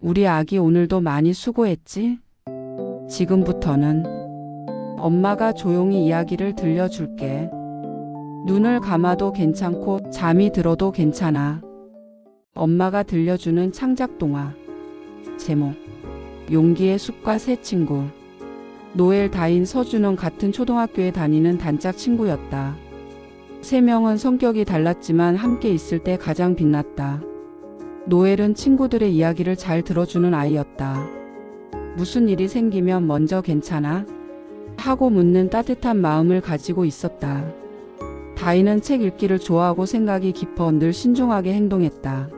우리 아기 오늘도 많이 수고했지? 지금부터는 엄마가 조용히 이야기를 들려줄게. 눈을 감아도 괜찮고 잠이 들어도 괜찮아. 엄마가 들려주는 창작 동화. 제목: 용기의 숲과 새 친구. 노엘, 다인, 서준은 같은 초등학교에 다니는 단짝 친구였다. 세 명은 성격이 달랐지만 함께 있을 때 가장 빛났다. 노엘은 친구들의 이야기를 잘 들어주는 아이였다. 무슨 일이 생기면 먼저 괜찮아? 하고 묻는 따뜻한 마음을 가지고 있었다. 다인은 책 읽기를 좋아하고 생각이 깊어 늘 신중하게 행동했다.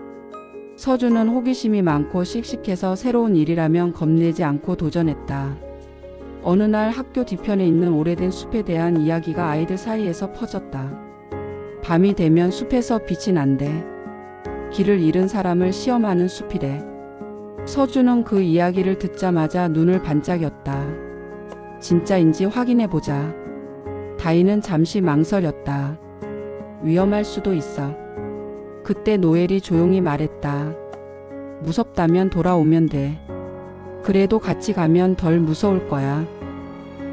서준은 호기심이 많고 씩씩해서 새로운 일이라면 겁내지 않고 도전했다. 어느 날 학교 뒤편에 있는 오래된 숲에 대한 이야기가 아이들 사이에서 퍼졌다. 밤이 되면 숲에서 빛이 난대. 길을 잃은 사람을 시험하는 숲이래. 서준은 그 이야기를 듣자마자 눈을 반짝였다. 진짜인지 확인해보자. 다인은 잠시 망설였다. 위험할 수도 있어. 그때 노엘이 조용히 말했다. 무섭다면 돌아오면 돼. 그래도 같이 가면 덜 무서울 거야.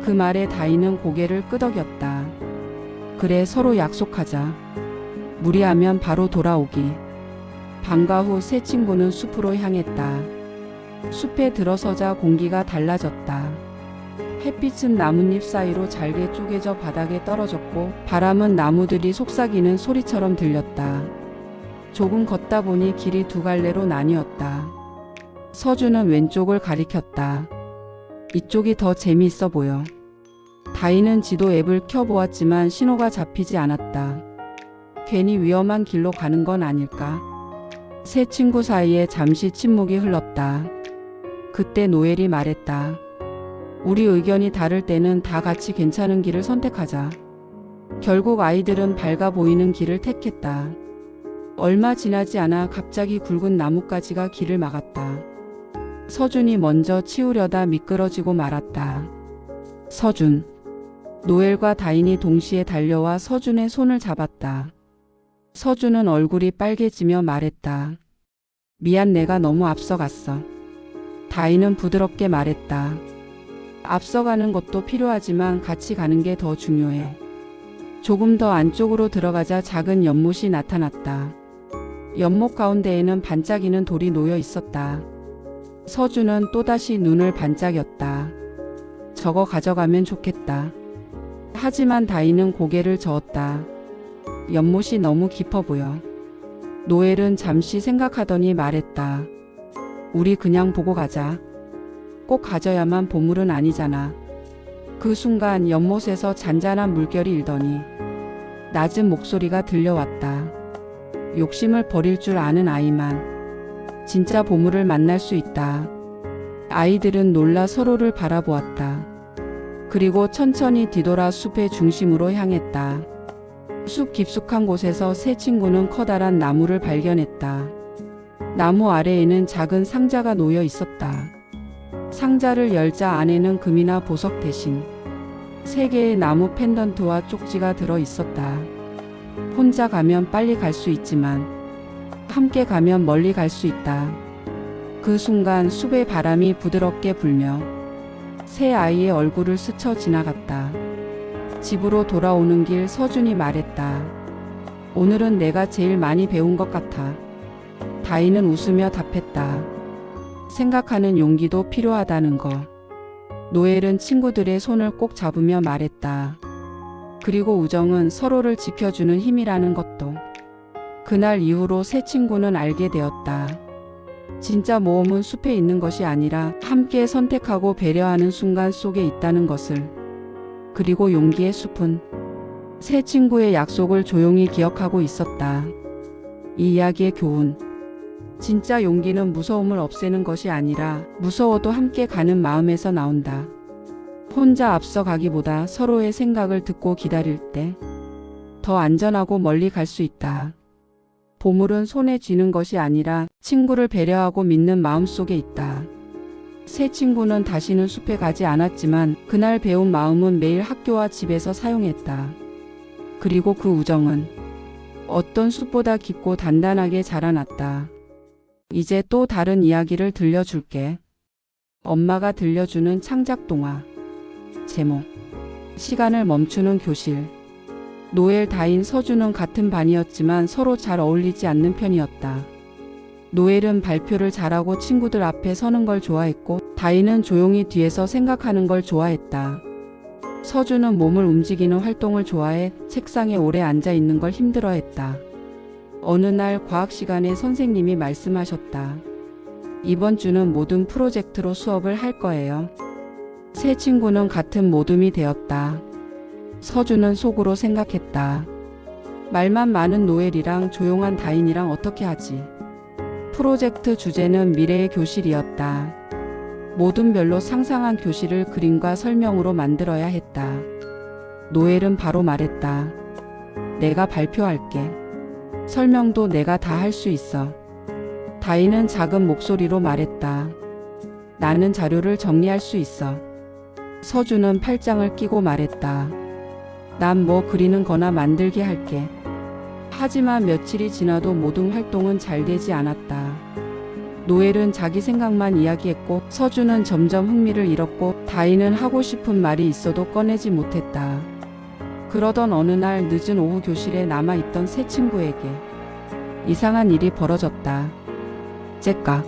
그 말에 다인은 고개를 끄덕였다. 그래, 서로 약속하자. 무리하면 바로 돌아오기. 방과 후 세 친구는 숲으로 향했다. 숲에 들어서자 공기가 달라졌다. 햇빛은 나뭇잎 사이로 잘게 쪼개져 바닥에 떨어졌고 바람은 나무들이 속삭이는 소리처럼 들렸다. 조금 걷다 보니 길이 두 갈래로 나뉘었다. 서준은 왼쪽을 가리켰다. 이쪽이 더 재미있어 보여. 다인은 지도 앱을 켜보았지만 신호가 잡히지 않았다. 괜히 위험한 길로 가는 건 아닐까? 세 친구 사이에 잠시 침묵이 흘렀다. 그때 노엘이 말했다. 우리 의견이 다를 때는 다 같이 괜찮은 길을 선택하자. 결국 아이들은 밝아 보이는 길을 택했다. 얼마 지나지 않아 갑자기 굵은 나뭇가지가 길을 막았다. 서준이 먼저 치우려다 미끄러지고 말았다. 서준. 노엘과 다인이 동시에 달려와 서준의 손을 잡았다. 서준은 얼굴이 빨개지며 말했다. 미안, 내가 너무 앞서갔어. 다인은 부드럽게 말했다. 앞서가는 것도 필요하지만 같이 가는 게 더 중요해. 조금 더 안쪽으로 들어가자 작은 연못이 나타났다. 연못 가운데에는 반짝이는 돌이 놓여 있었다. 서준은 또다시 눈을 반짝였다. 저거 가져가면 좋겠다. 하지만 다인은 고개를 저었다. 연못이 너무 깊어 보여. 노엘은 잠시 생각하더니 말했다. 우리 그냥 보고 가자. 꼭 가져야만 보물은 아니잖아. 그 순간 연못에서 잔잔한 물결이 일더니 낮은 목소리가 들려왔다. 욕심을 버릴 줄 아는 아이만 진짜 보물을 만날 수 있다. 아이들은 놀라 서로를 바라보았다. 그리고 천천히 뒤돌아 숲의 중심으로 향했다. 숲 깊숙한 곳에서 세 친구는 커다란 나무를 발견했다. 나무 아래에는 작은 상자가 놓여 있었다. 상자를 열자 안에는 금이나 보석 대신 세 개의 나무 펜던트와 쪽지가 들어 있었다. 혼자 가면 빨리 갈 수 있지만 함께 가면 멀리 갈 수 있다. 그 순간 숲의 바람이 부드럽게 불며 세 아이의 얼굴을 스쳐 지나갔다. 집으로 돌아오는 길 서준이 말했다. 오늘은 내가 제일 많이 배운 것 같아. 다인은 웃으며 답했다. 생각하는 용기도 필요하다는 거. 노엘은 친구들의 손을 꼭 잡으며 말했다. 그리고 우정은 서로를 지켜주는 힘이라는 것도. 그날 이후로 세 친구는 알게 되었다. 진짜 모험은 숲에 있는 것이 아니라 함께 선택하고 배려하는 순간 속에 있다는 것을. 그리고 용기의 숲은 세 친구의 약속을 조용히 기억하고 있었다. 이 이야기의 교훈. 진짜 용기는 무서움을 없애는 것이 아니라 무서워도 함께 가는 마음에서 나온다. 혼자 앞서가기보다 서로의 생각을 듣고 기다릴 때 더 안전하고 멀리 갈 수 있다. 보물은 손에 쥐는 것이 아니라 친구를 배려하고 믿는 마음 속에 있다. 세 친구는 다시는 숲에 가지 않았지만 그날 배운 마음은 매일 학교와 집에서 사용했다. 그리고 그 우정은 어떤 숲보다 깊고 단단하게 자라났다. 이제 또 다른 이야기를 들려줄게. 엄마가 들려주는 창작 동화. 제목. 시간을 멈추는 교실. 노엘, 다인, 서준은 같은 반이었지만 서로 잘 어울리지 않는 편이었다. 노엘은 발표를 잘하고 친구들 앞에 서는 걸 좋아했고, 다인은 조용히 뒤에서 생각하는 걸 좋아했다. 서준은 몸을 움직이는 활동을 좋아해 책상에 오래 앉아 있는 걸 힘들어했다. 어느 날 과학 시간에 선생님이 말씀하셨다. 이번 주는 모둠 프로젝트로 수업을 할 거예요. 세 친구는 같은 모둠이 되었다. 서준은 속으로 생각했다. 말만 많은 노엘이랑 조용한 다인이랑 어떻게 하지? 프로젝트 주제는 미래의 교실이었다. 모둠별로 상상한 교실을 그림과 설명으로 만들어야 했다. 노엘은 바로 말했다. 내가 발표할게. 설명도 내가 다 할 수 있어. 다인은 작은 목소리로 말했다. 나는 자료를 정리할 수 있어. 서준은 팔짱을 끼고 말했다. 난 뭐 그리는 거나 만들게 할게. 하지만 며칠이 지나도 모든 활동은 잘 되지 않았다. 노엘은 자기 생각만 이야기했고, 서준은 점점 흥미를 잃었고, 다인은 하고 싶은 말이 있어도 꺼내지 못했다. 그러던 어느 날 늦은 오후 교실에 남아있던 세 친구에게 이상한 일이 벌어졌다. 째깍.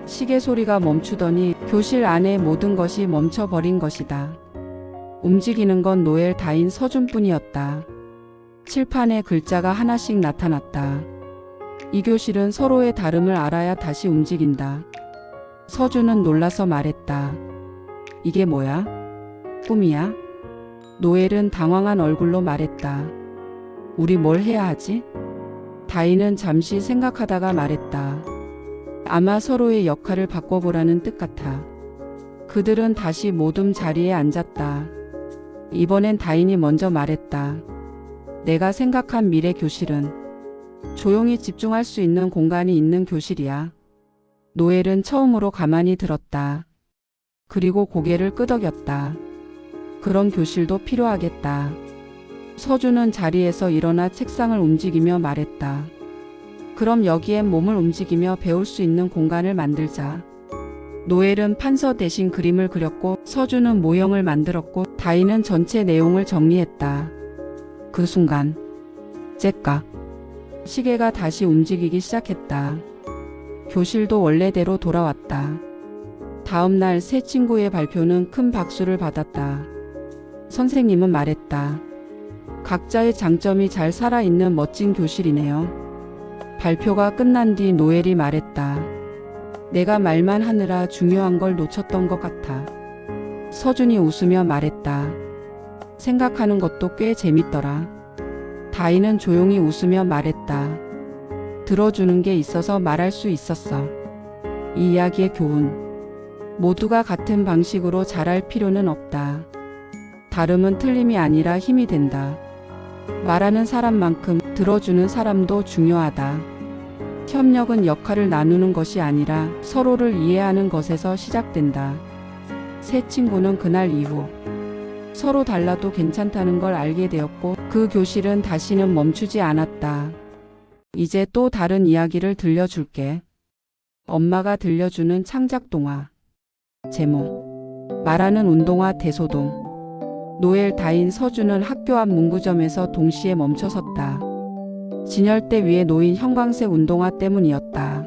시계 소리가 멈추더니 교실 안의 모든 것이 멈춰버린 것이다. 움직이는 건 노엘, 다인, 서준뿐이었다. 칠판에 글자가 하나씩 나타났다. 이 교실은 서로의 다름을 알아야 다시 움직인다. 서준은 놀라서 말했다. 이게 뭐야? 꿈이야? 노엘은 당황한 얼굴로 말했다. 우리 뭘 해야 하지? 다인은 잠시 생각하다가 말했다. 아마 서로의 역할을 바꿔보라는 뜻 같아. 그들은 다시 모둠 자리에 앉았다. 이번엔 다인이 먼저 말했다. 내가 생각한 미래 교실은 조용히 집중할 수 있는 공간이 있는 교실이야. 노엘은 처음으로 가만히 들었다. 그리고 고개를 끄덕였다. 그런 교실도 필요하겠다. 서준은 자리에서 일어나 책상을 움직이며 말했다. 그럼 여기엔 몸을 움직이며 배울 수 있는 공간을 만들자. 노엘은 판서 대신 그림을 그렸고, 서준은 모형을 만들었고, 다인은 전체 내용을 정리했다. 그 순간 째깍. 시계가 다시 움직이기 시작했다. 교실도 원래대로 돌아왔다. 다음 날 세 친구의 발표는 큰 박수를 받았다. 선생님은 말했다. 각자의 장점이 잘 살아있는 멋진 교실이네요. 발표가 끝난 뒤 노엘이 말했다. 내가 말만 하느라 중요한 걸 놓쳤던 것 같아. 서준이 웃으며 말했다. 생각하는 것도 꽤 재밌더라. 다인은 조용히 웃으며 말했다. 들어주는 게 있어서 말할 수 있었어. 이 이야기의 교훈. 모두가 같은 방식으로 잘할 필요는 없다. 다름은 틀림이 아니라 힘이 된다. 말하는 사람만큼 들어주는 사람도 중요하다. 협력은 역할을 나누는 것이 아니라 서로를 이해하는 것에서 시작된다. 세 친구는 그날 이후 서로 달라도 괜찮다는 걸 알게 되었고, 그 교실은 다시는 멈추지 않았다. 이제 또 다른 이야기를 들려줄게. 엄마가 들려주는 창작 동화. 제목. 말하는 운동화 대소동. 노엘, 다인, 서준은 학교 앞 문구점에서 동시에 멈춰섰다. 진열대 위에 놓인 형광색 운동화 때문이었다.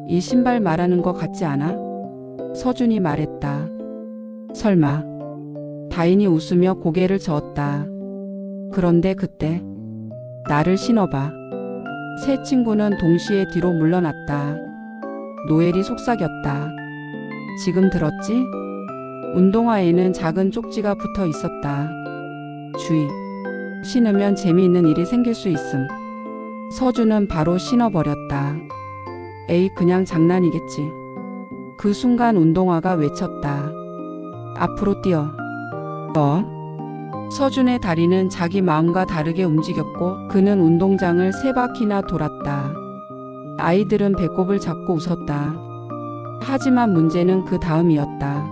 이 신발 말하는 거 같지 않아? 서준이 말했다. 설마. 다인이 웃으며 고개를 저었다. 그런데 그때 나를 신어봐. 세 친구는 동시에 뒤로 물러났다. 노엘이 속삭였다. 지금 들었지? 운동화에는 작은 쪽지가 붙어 있었다. 주의. 신으면 재미있는 일이 생길 수 있음. 서준은 바로 신어버렸다. 에이, 그냥 장난이겠지. 그 순간 운동화가 외쳤다. 앞으로 뛰어. 서준의 다리는 자기 마음과 다르게 움직였고, 그는 운동장을 3바퀴나 돌았다. 아이들은 배꼽을 잡고 웃었다. 하지만 문제는 그 다음이었다.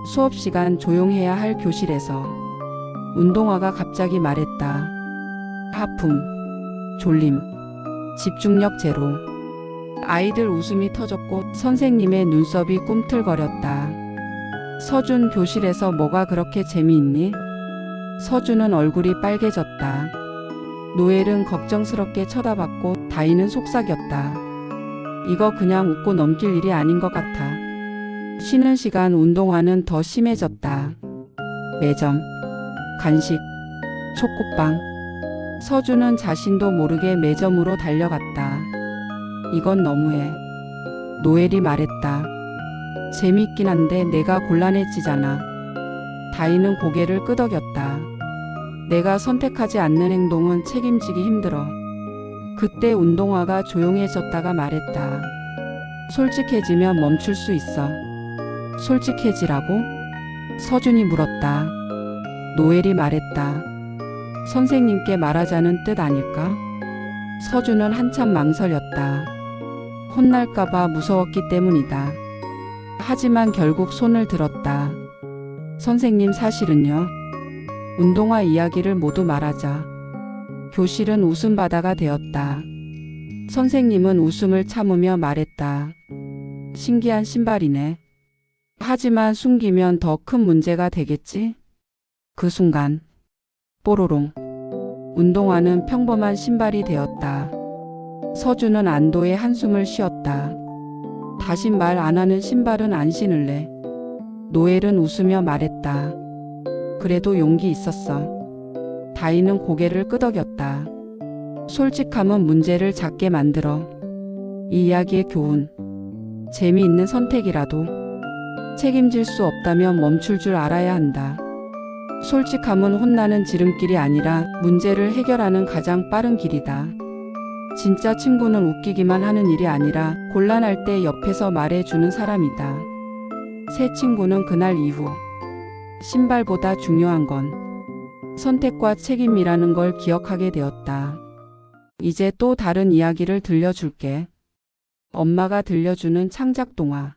수업 시간 조용해야 할 교실에서 운동화가 갑자기 말했다. 하품, 졸림, 집중력 제로. 아이들 웃음이 터졌고 선생님의 눈썹이 꿈틀거렸다. 서준, 교실에서 뭐가 그렇게 재미있니? 서준은 얼굴이 빨개졌다. 노엘은 걱정스럽게 쳐다봤고 다인은 속삭였다. 이거 그냥 웃고 넘길 일이 아닌 것 같아. 쉬는 시간 운동화는 더 심해졌다. 매점, 간식, 초코빵. 서준은 자신도 모르게 매점으로 달려갔다. 이건 너무해. 노엘이 말했다. 재밌긴 한데 내가 곤란해지잖아. 다인은 고개를 끄덕였다. 내가 선택하지 않는 행동은 책임지기 힘들어. 그때 운동화가 조용해졌다가 말했다. 솔직해지면 멈출 수 있어. 솔직해지라고? 서준이 물었다. 노엘이 말했다. 선생님께 말하자는 뜻 아닐까? 서준은 한참 망설였다. 혼날까봐 무서웠기 때문이다. 하지만 결국 손을 들었다. 선생님, 사실은요. 운동화 이야기를 모두 말하자. 교실은 웃음바다가 되었다. 선생님은 웃음을 참으며 말했다. 신기한 신발이네. 하지만 숨기면 더 큰 문제가 되겠지? 그 순간 뽀로롱. 운동화는 평범한 신발이 되었다. 서준은 안도의 한숨을 쉬었다. 다신 말 안 하는 신발은 안 신을래. 노엘은 웃으며 말했다. 그래도 용기 있었어. 다인은 고개를 끄덕였다. 솔직함은 문제를 작게 만들어. 이 이야기의 교훈. 재미있는 선택이라도 책임질 수 없다면 멈출 줄 알아야 한다. 솔직함은 혼나는 지름길이 아니라 문제를 해결하는 가장 빠른 길이다. 진짜 친구는 웃기기만 하는 일이 아니라 곤란할 때 옆에서 말해주는 사람이다. 새 친구는 그날 이후 신발보다 중요한 건 선택과 책임이라는 걸 기억하게 되었다. 이제 또 다른 이야기를 들려줄게. 엄마가 들려주는 창작 동화.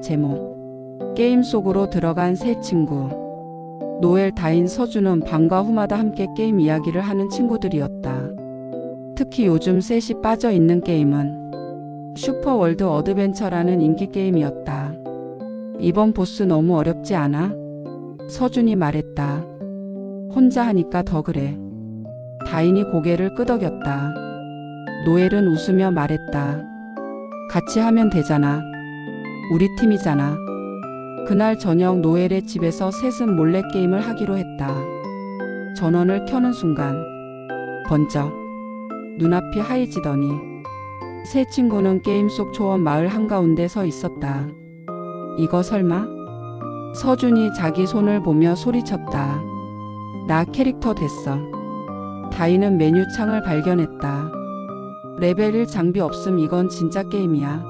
제목. 게임 속으로 들어간 새 친구. 노엘, 다인, 서준은 방과 후마다 함께 게임 이야기를 하는 친구들이었다. 특히 요즘 셋이 빠져 있는 게임은 슈퍼월드 어드벤처라는 인기 게임이었다. 이번 보스 너무 어렵지 않아? 서준이 말했다. 혼자 하니까 더 그래. 다인이 고개를 끄덕였다. 노엘은 웃으며 말했다. 같이 하면 되잖아. 우리 팀이잖아. 그날 저녁 노엘의 집에서 셋은 몰래 게임을 하기로 했다. 전원을 켜는 순간 번쩍 눈앞이 하얘지더니 새 친구는 게임 속 초원 마을 한가운데 서 있었다. 이거 설마? 서준이 자기 손을 보며 소리쳤다. 나 캐릭터 됐어. 다인은 메뉴창을 발견했다. 레벨 1 장비 없음. 이건 진짜 게임이야.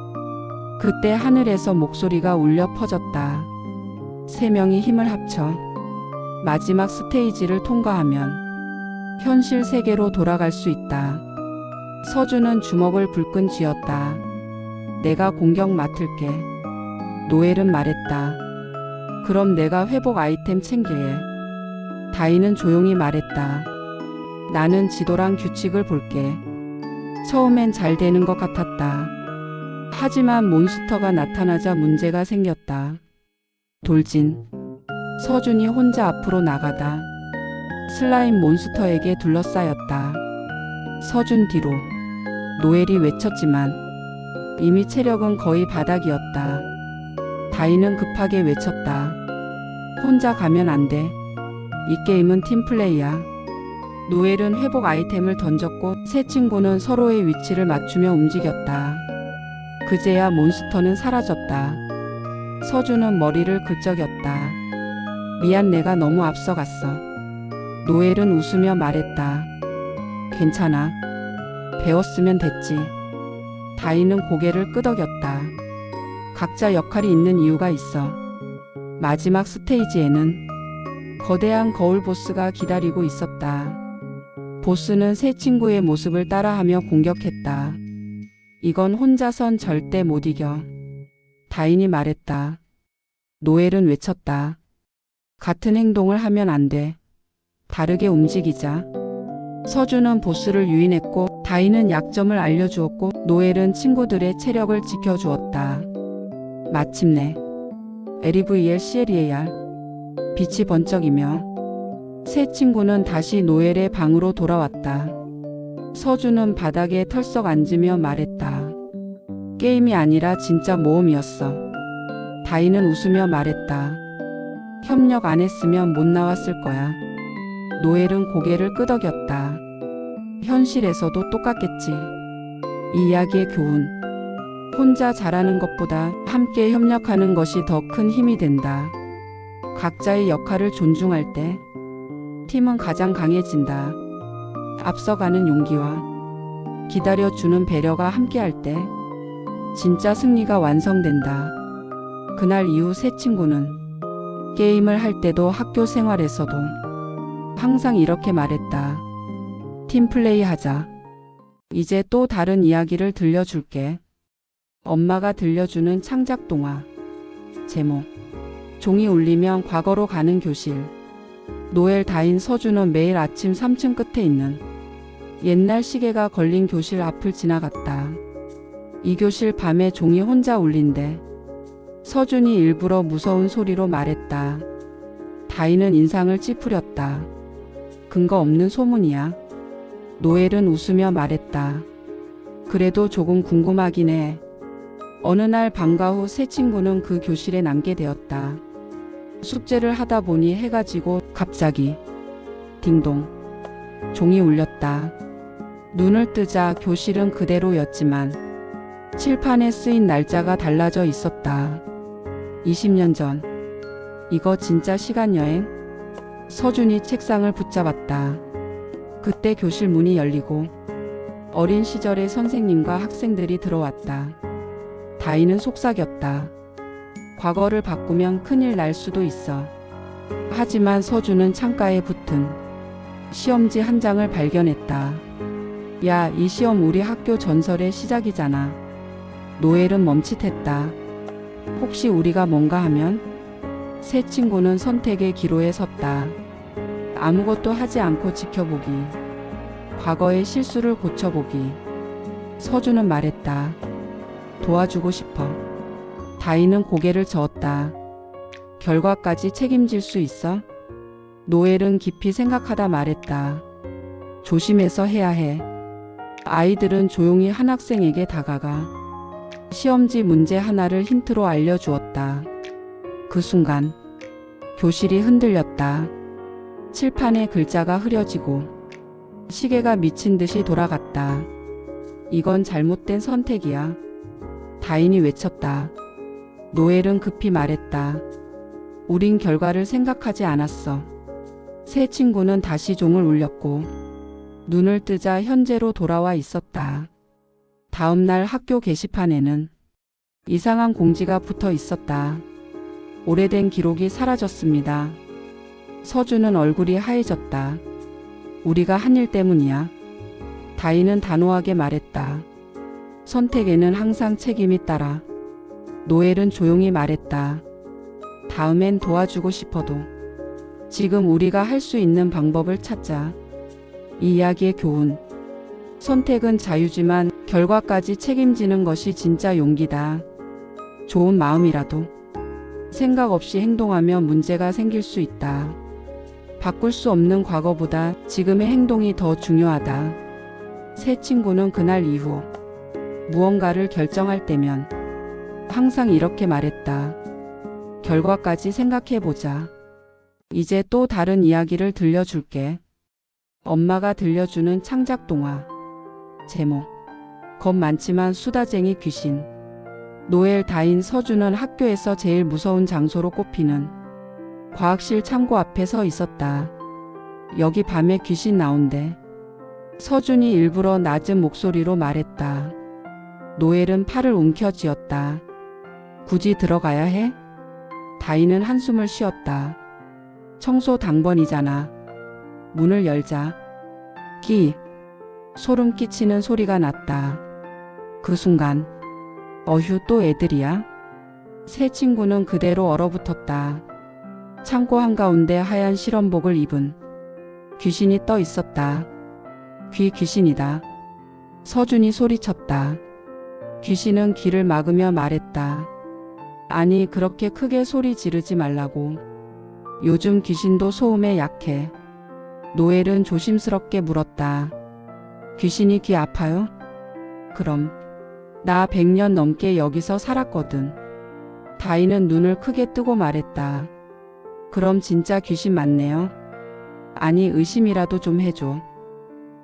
그때 하늘에서 목소리가 울려 퍼졌다. 세 명이 힘을 합쳐 마지막 스테이지를 통과하면 현실 세계로 돌아갈 수 있다. 서준은 주먹을 불끈 쥐었다. 내가 공격 맡을게. 노엘은 말했다. 그럼 내가 회복 아이템 챙길게. 다인은 조용히 말했다. 나는 지도랑 규칙을 볼게. 처음엔 잘 되는 것 같았다. 하지만 몬스터가 나타나자 문제가 생겼다. 돌진. 서준이 혼자 앞으로 나가다 슬라임 몬스터에게 둘러싸였다. 서준 뒤로. 노엘이 외쳤지만 이미 체력은 거의 바닥이었다. 다인은 급하게 외쳤다. 혼자 가면 안 돼. 이 게임은 팀플레이야. 노엘은 회복 아이템을 던졌고 세 친구는 서로의 위치를 맞추며 움직였다. 그제야 몬스터는 사라졌다. 서준은 머리를 긁적였다. 미안, 내가 너무 앞서갔어. 노엘은 웃으며 말했다. 괜찮아. 배웠으면 됐지. 다인은 고개를 끄덕였다. 각자 역할이 있는 이유가 있어. 마지막 스테이지에는 거대한 거울 보스가 기다리고 있었다. 보스는 세 친구의 모습을 따라하며 공격했다. 이건 혼자선 절대 못 이겨. 다인이 말했다. 노엘은 외쳤다. 같은 행동을 하면 안 돼. 다르게 움직이자. 서준은 보스를 유인했고 다인은 약점을 알려주었고 노엘은 친구들의 체력을 지켜주었다. 마침내 LEVEL 빛이 번쩍이며 새 친구는 다시 노엘의 방으로 돌아왔다. 서준은 바닥에 털썩 앉으며 말했다. 게임이 아니라 진짜 모험이었어. 다인은 웃으며 말했다. 협력 안 했으면 못 나왔을 거야. 노엘은 고개를 끄덕였다. 현실에서도 똑같겠지. 이 이야기의 교훈. 혼자 잘하는 것보다 함께 협력하는 것이 더 큰 힘이 된다. 각자의 역할을 존중할 때 팀은 가장 강해진다. 앞서가는 용기와 기다려주는 배려가 함께할 때 진짜 승리가 완성된다. 그날 이후 새 친구는 게임을 할 때도 학교 생활에서도 항상 이렇게 말했다. 팀플레이 하자. 이제 또 다른 이야기를 들려줄게. 엄마가 들려주는 창작 동화. 제목. 종이 울리면 과거로 가는 교실. 노엘, 다인, 서준은 매일 아침 3층 끝에 있는 옛날 시계가 걸린 교실 앞을 지나갔다. 이 교실 밤에 종이 혼자 울린대. 서준이 일부러 무서운 소리로 말했다. 다인은 인상을 찌푸렸다. 근거 없는 소문이야. 노엘은 웃으며 말했다. 그래도 조금 궁금하긴 해. 어느 날 방과 후 새 친구는 그 교실에 남게 되었다. 숙제를 하다 보니 해가 지고 갑자기 딩동 종이 울렸다. 눈을 뜨자 교실은 그대로였지만 칠판에 쓰인 날짜가 달라져 있었다. 20년 전. 이거 진짜 시간여행? 서준이 책상을 붙잡았다. 그때 교실 문이 열리고 어린 시절의 선생님과 학생들이 들어왔다. 다인은 속삭였다. 과거를 바꾸면 큰일 날 수도 있어. 하지만 서준은 창가에 붙은 시험지 한 장을 발견했다. 야, 이 시험 우리 학교 전설의 시작이잖아. 노엘은 멈칫했다. 혹시 우리가 뭔가 하면? 새 친구는 선택의 기로에 섰다. 아무것도 하지 않고 지켜보기. 과거의 실수를 고쳐보기. 서준은 말했다. 도와주고 싶어. 다인은 고개를 저었다. 결과까지 책임질 수 있어? 노엘은 깊이 생각하다 말했다. 조심해서 해야 해. 아이들은 조용히 한 학생에게 다가가 시험지 문제 하나를 힌트로 알려주었다. 그 순간 교실이 흔들렸다. 칠판에 글자가 흐려지고 시계가 미친 듯이 돌아갔다. 이건 잘못된 선택이야. 다인이 외쳤다. 노엘은 급히 말했다. 우린 결과를 생각하지 않았어. 새 친구는 다시 종을 울렸고 눈을 뜨자 현재로 돌아와 있었다. 다음 날 학교 게시판에는 이상한 공지가 붙어 있었다. 오래된 기록이 사라졌습니다. 서준은 얼굴이 하얘졌다. 우리가 한 일 때문이야. 다인은 단호하게 말했다. 선택에는 항상 책임이 따라. 노엘은 조용히 말했다. 다음엔 도와주고 싶어도 지금 우리가 할 수 있는 방법을 찾자. 이 이야기의 교훈. 선택은 자유지만 결과까지 책임지는 것이 진짜 용기다. 좋은 마음이라도 생각 없이 행동하면 문제가 생길 수 있다. 바꿀 수 없는 과거보다 지금의 행동이 더 중요하다. 새 친구는 그날 이후 무언가를 결정할 때면 항상 이렇게 말했다. 결과까지 생각해보자. 이제 또 다른 이야기를 들려줄게. 엄마가 들려주는 창작 동화. 제목. 겁 많지만 수다쟁이 귀신. 노엘, 다인, 서준은 학교에서 제일 무서운 장소로 꼽히는 과학실 창고 앞에 서 있었다. 여기 밤에 귀신 나온대. 서준이 일부러 낮은 목소리로 말했다. 노엘은 팔을 움켜쥐었다. 굳이 들어가야 해? 다인은 한숨을 쉬었다. 청소 당번이잖아. 문을 열자. 끼. 소름 끼치는 소리가 났다. 그 순간 어휴, 또 애들이야? 새 친구는 그대로 얼어붙었다. 창고 한가운데 하얀 실험복을 입은 귀신이 떠 있었다. 귀신이다. 서준이 소리쳤다. 귀신은 귀를 막으며 말했다. 아니, 그렇게 크게 소리 지르지 말라고. 요즘 귀신도 소음에 약해. 노엘은 조심스럽게 물었다. 귀신이 귀 아파요? 그럼. 나 100년 넘게 여기서 살았거든. 다인은 눈을 크게 뜨고 말했다. 그럼 진짜 귀신 맞네요? 아니, 의심이라도 좀 해줘.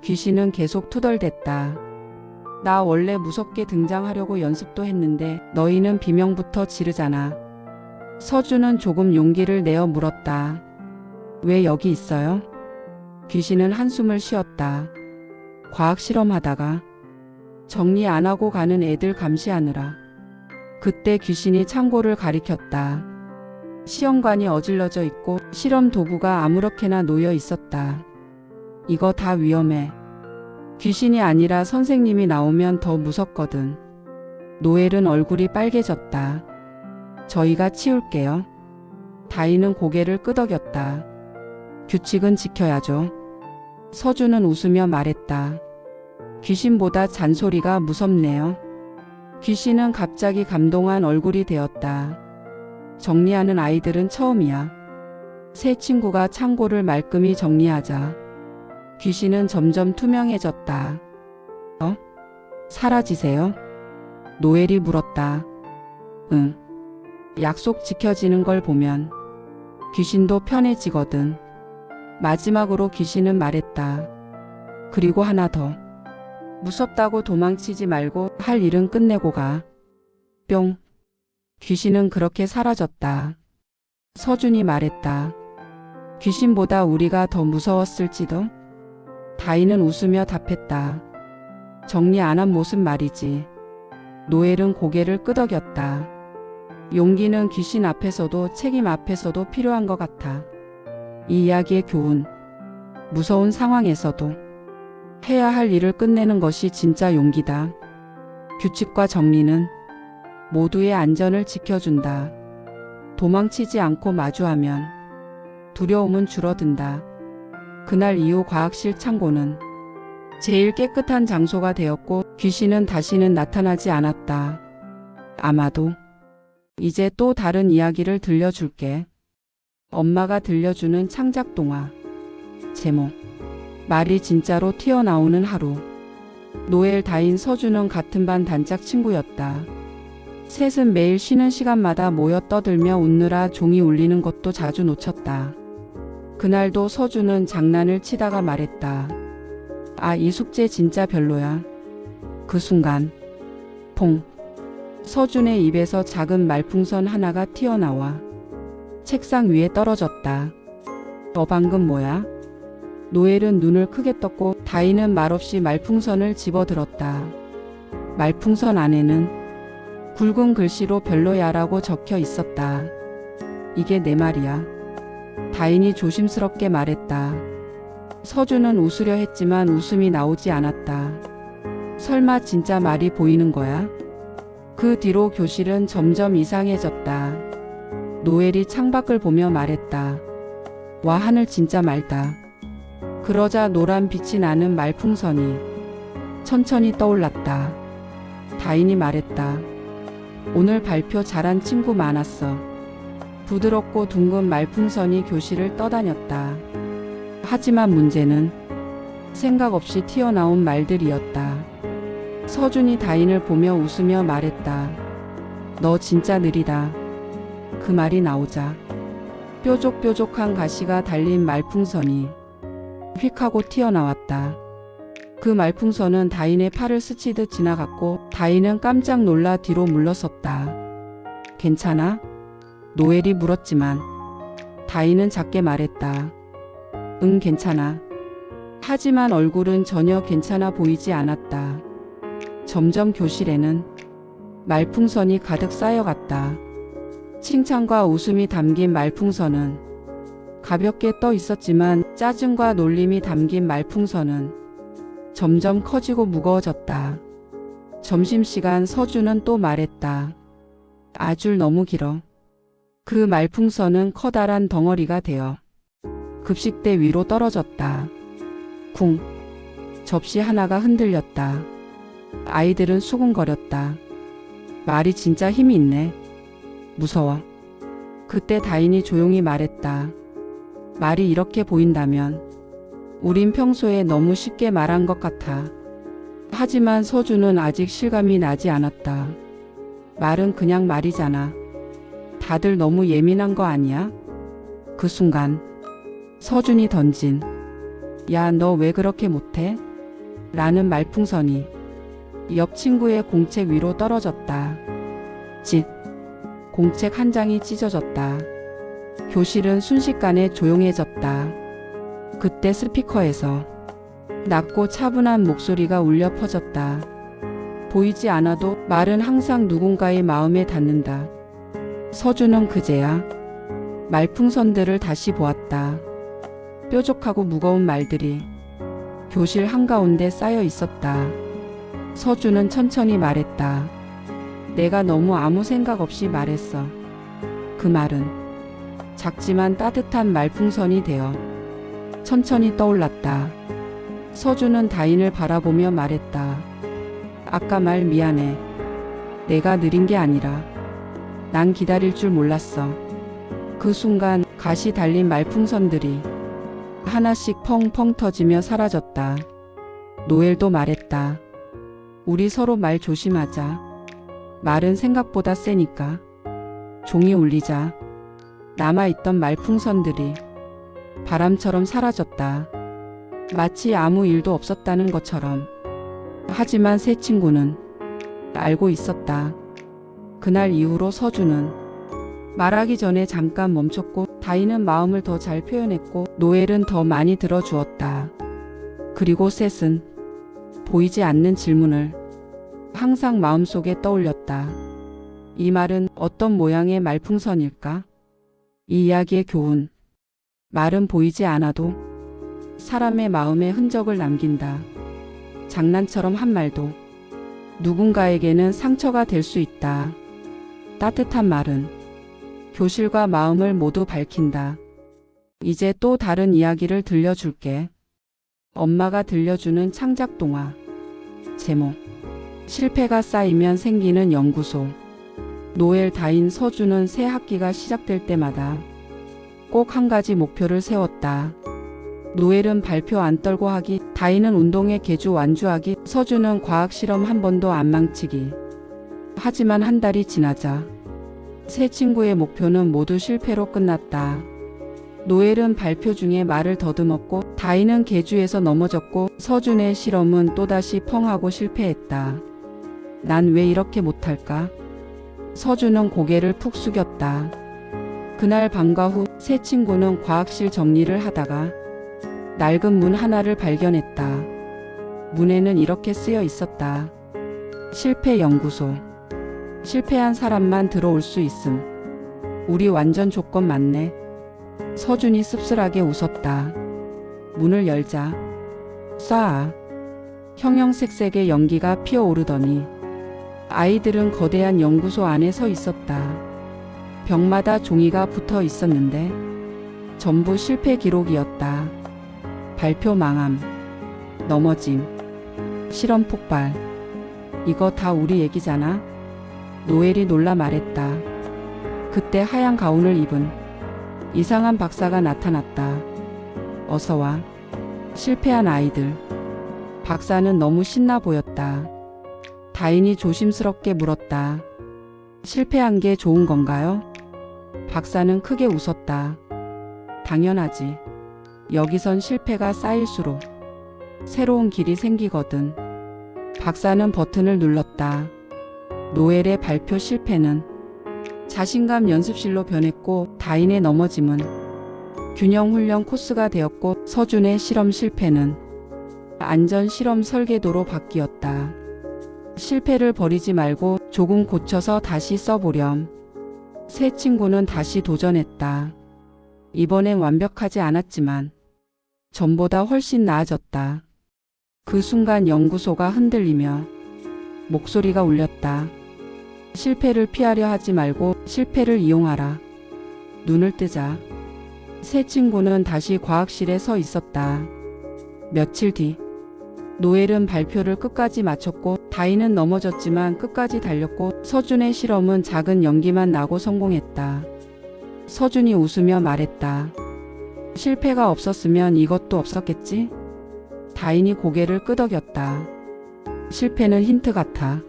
귀신은 계속 투덜댔다. 나 원래 무섭게 등장하려고 연습도 했는데 너희는 비명부터 지르잖아. 서준은 조금 용기를 내어 물었다. 왜 여기 있어요? 귀신은 한숨을 쉬었다. 과학 실험하다가 정리 안 하고 가는 애들 감시하느라. 그때 귀신이 창고를 가리켰다. 시험관이 어질러져 있고 실험 도구가 아무렇게나 놓여 있었다. 이거 다 위험해. 귀신이 아니라 선생님이 나오면 더 무섭거든. 노엘은 얼굴이 빨개졌다. 저희가 치울게요. 다인은 고개를 끄덕였다. 규칙은 지켜야죠. 서준은 웃으며 말했다. 귀신보다 잔소리가 무섭네요. 귀신은 갑자기 감동한 얼굴이 되었다. 정리하는 아이들은 처음이야. 새 친구가 창고를 말끔히 정리하자 귀신은 점점 투명해졌다. 사라지세요? 노엘이 물었다. 응. 약속 지켜지는 걸 보면 귀신도 편해지거든. 마지막으로 귀신은 말했다. 그리고 하나 더. 무섭다고 도망치지 말고 할 일은 끝내고 가. 뿅. 귀신은 그렇게 사라졌다. 서준이 말했다. 귀신보다 우리가 더 무서웠을지도? 다인은 웃으며 답했다. 정리 안 한 모습 말이지. 노엘은 고개를 끄덕였다. 용기는 귀신 앞에서도 책임 앞에서도 필요한 것 같아. 이 이야기의 교훈. 무서운 상황에서도 해야 할 일을 끝내는 것이 진짜 용기다. 규칙과 정리는 모두의 안전을 지켜준다. 도망치지 않고 마주하면 두려움은 줄어든다. 그날 이후 과학실 창고는 제일 깨끗한 장소가 되었고 귀신은 다시는 나타나지 않았다. 아마도 이제 또 다른 이야기를 들려줄게. 엄마가 들려주는 창작 동화. 제목. 말이 진짜로 튀어나오는 하루. 노엘, 다인, 서준은 같은 반 단짝 친구였다. 셋은 매일 쉬는 시간마다 모여 떠들며 웃느라 종이 울리는 것도 자주 놓쳤다. 그날도 서준은 장난을 치다가 말했다. 아, 이 숙제 진짜 별로야. 그 순간 퐁. 서준의 입에서 작은 말풍선 하나가 튀어나와 책상 위에 떨어졌다. 너 방금 뭐야? 노엘은 눈을 크게 떴고 다인은 말없이 말풍선을 집어들었다. 말풍선 안에는 굵은 글씨로 별로야라고 적혀 있었다. 이게 내 말이야. 다인이 조심스럽게 말했다. 서준은 웃으려 했지만 웃음이 나오지 않았다. 설마 진짜 말이 보이는 거야? 그 뒤로 교실은 점점 이상해졌다. 노엘이 창밖을 보며 말했다. 와, 하늘 진짜 맑다. 그러자 노란 빛이 나는 말풍선이 천천히 떠올랐다. 다인이 말했다. 오늘 발표 잘한 친구 많았어. 부드럽고 둥근 말풍선이 교실을 떠다녔다. 하지만 문제는 생각 없이 튀어나온 말들이었다. 서준이 다인을 보며 웃으며 말했다. 너 진짜 느리다. 그 말이 나오자 뾰족뾰족한 가시가 달린 말풍선이 휙 하고 튀어나왔다. 그 말풍선은 다인의 팔을 스치듯 지나갔고 다인은 깜짝 놀라 뒤로 물러섰다. 괜찮아? 노엘이 물었지만 다인은 작게 말했다. 응, 괜찮아. 하지만 얼굴은 전혀 괜찮아 보이지 않았다. 점점 교실에는 말풍선이 가득 쌓여갔다. 칭찬과 웃음이 담긴 말풍선은 가볍게 떠 있었지만 짜증과 놀림이 담긴 말풍선은 점점 커지고 무거워졌다. 점심시간 서준은 또 말했다. 아, 줄 너무 길어. 그 말풍선은 커다란 덩어리가 되어 급식대 위로 떨어졌다. 쿵. 접시 하나가 흔들렸다. 아이들은 수군거렸다. 말이 진짜 힘이 있네. 무서워. 그때 다인이 조용히 말했다. 말이 이렇게 보인다면 우린 평소에 너무 쉽게 말한 것 같아. 하지만 서준은 아직 실감이 나지 않았다. 말은 그냥 말이잖아. 다들 너무 예민한 거 아니야? 그 순간 서준이 던진 야, 너 왜 그렇게 못해? 라는 말풍선이 옆 친구의 공책 위로 떨어졌다. 짓. 공책 한 장이 찢어졌다. 교실은 순식간에 조용해졌다. 그때 스피커에서 낮고 차분한 목소리가 울려 퍼졌다. 보이지 않아도 말은 항상 누군가의 마음에 닿는다. 서준은 그제야 말풍선들을 다시 보았다. 뾰족하고 무거운 말들이 교실 한가운데 쌓여 있었다. 서준은 천천히 말했다. 내가 너무 아무 생각 없이 말했어. 그 말은 작지만 따뜻한 말풍선이 되어 천천히 떠올랐다. 서준은 다인을 바라보며 말했다. 아까 말 미안해. 내가 느린 게 아니라 난 기다릴 줄 몰랐어. 그 순간 가시 달린 말풍선들이 하나씩 펑펑 터지며 사라졌다. 노엘도 말했다. 우리 서로 말 조심하자. 말은 생각보다 세니까. 종이 울리자 남아있던 말풍선들이 바람처럼 사라졌다. 마치 아무 일도 없었다는 것처럼. 하지만 세 친구는 알고 있었다. 그날 이후로 서준은 말하기 전에 잠깐 멈췄고 다인은 마음을 더 잘 표현했고 노엘은 더 많이 들어주었다. 그리고 셋은 보이지 않는 질문을 항상 마음속에 떠올렸다. 이 말은 어떤 모양의 말풍선일까? 이 이야기의 교훈. 말은 보이지 않아도 사람의 마음에 흔적을 남긴다. 장난처럼 한 말도 누군가에게는 상처가 될 수 있다. 따뜻한 말은 교실과 마음을 모두 밝힌다. 이제 또 다른 이야기를 들려줄게. 엄마가 들려주는 창작 동화. 제목. 실패가 쌓이면 생기는 연구소. 노엘, 다인, 서준은 새 학기가 시작될 때마다 꼭 한 가지 목표를 세웠다. 노엘은 발표 안 떨고 하기, 다인은 운동에 개주 완주하기, 서준은 과학 실험 한 번도 안 망치기. 하지만 한 달이 지나자 세 친구의 목표는 모두 실패로 끝났다. 노엘은 발표 중에 말을 더듬었고 다인은 개주에서 넘어졌고 서준의 실험은 또다시 펑하고 실패했다. 난 왜 이렇게 못할까? 서준은 고개를 푹 숙였다. 그날 밤과 후 세 친구는 과학실 정리를 하다가 낡은 문 하나를 발견했다. 문에는 이렇게 쓰여 있었다. 실패 연구소. 실패한 사람만 들어올 수 있음. 우리 완전 조건 맞네. 서준이 씁쓸하게 웃었다. 문을 열자 쏴. 형형색색의 연기가 피어오르더니 아이들은 거대한 연구소 안에 서 있었다. 벽마다 종이가 붙어 있었는데 전부 실패 기록이었다. 발표 망함, 넘어짐, 실험 폭발. 이거 다 우리 얘기잖아. 노엘이 놀라 말했다. 그때 하얀 가운을 입은 이상한 박사가 나타났다. 어서 와. 실패한 아이들. 박사는 너무 신나 보였다. 다인이 조심스럽게 물었다. 실패한 게 좋은 건가요? 박사는 크게 웃었다. 당연하지. 여기선 실패가 쌓일수록 새로운 길이 생기거든. 박사는 버튼을 눌렀다. 노엘의 발표 실패는 자신감 연습실로 변했고 다인의 넘어짐은 균형 훈련 코스가 되었고 서준의 실험 실패는 안전 실험 설계도로 바뀌었다. 실패를 버리지 말고 조금 고쳐서 다시 써보렴. 세 친구는 다시 도전했다. 이번엔 완벽하지 않았지만 전보다 훨씬 나아졌다. 그 순간 연구소가 흔들리며 목소리가 울렸다. 실패를 피하려 하지 말고 실패를 이용하라. 눈을 뜨자 세 친구는 다시 과학실에 서 있었다. 며칠 뒤 노엘은 발표를 끝까지 마쳤고 다인은 넘어졌지만 끝까지 달렸고 서준의 실험은 작은 연기만 나고 성공했다. 서준이 웃으며 말했다. 실패가 없었으면 이것도 없었겠지? 다인이 고개를 끄덕였다. 실패는 힌트 같아.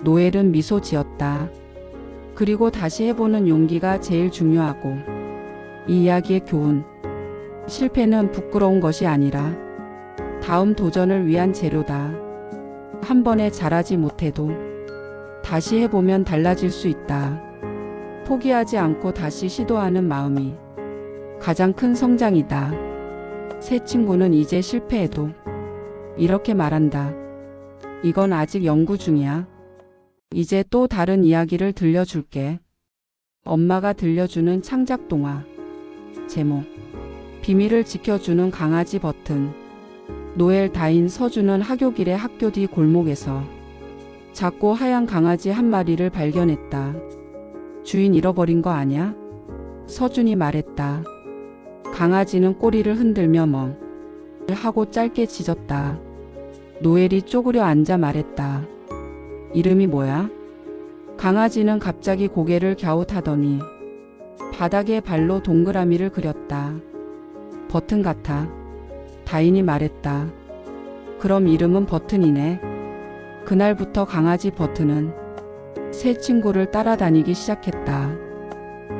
노엘은 미소 지었다. 그리고 다시 해보는 용기가 제일 중요하고. 이 이야기의 교훈. 실패는 부끄러운 것이 아니라 다음 도전을 위한 재료다. 한 번에 잘하지 못해도 다시 해보면 달라질 수 있다. 포기하지 않고 다시 시도하는 마음이 가장 큰 성장이다. 새 친구는 이제 실패해도 이렇게 말한다. 이건 아직 연구 중이야. 이제 또 다른 이야기를 들려줄게. 엄마가 들려주는 창작 동화. 제목. 비밀을 지켜주는 강아지 버튼. 노엘, 다인, 서준은 하교 길에 학교 뒤 골목에서 작고 하얀 강아지 한 마리를 발견했다. 주인 잃어버린 거 아냐? 서준이 말했다. 강아지는 꼬리를 흔들며 멍 하고 짧게 짖었다. 노엘이 쪼그려 앉아 말했다. 이름이 뭐야? 강아지는 갑자기 고개를 갸웃하더니 바닥에 발로 동그라미를 그렸다. 버튼 같아. 다인이 말했다. 그럼 이름은 버튼이네. 그날부터 강아지 버튼은 새 친구를 따라다니기 시작했다.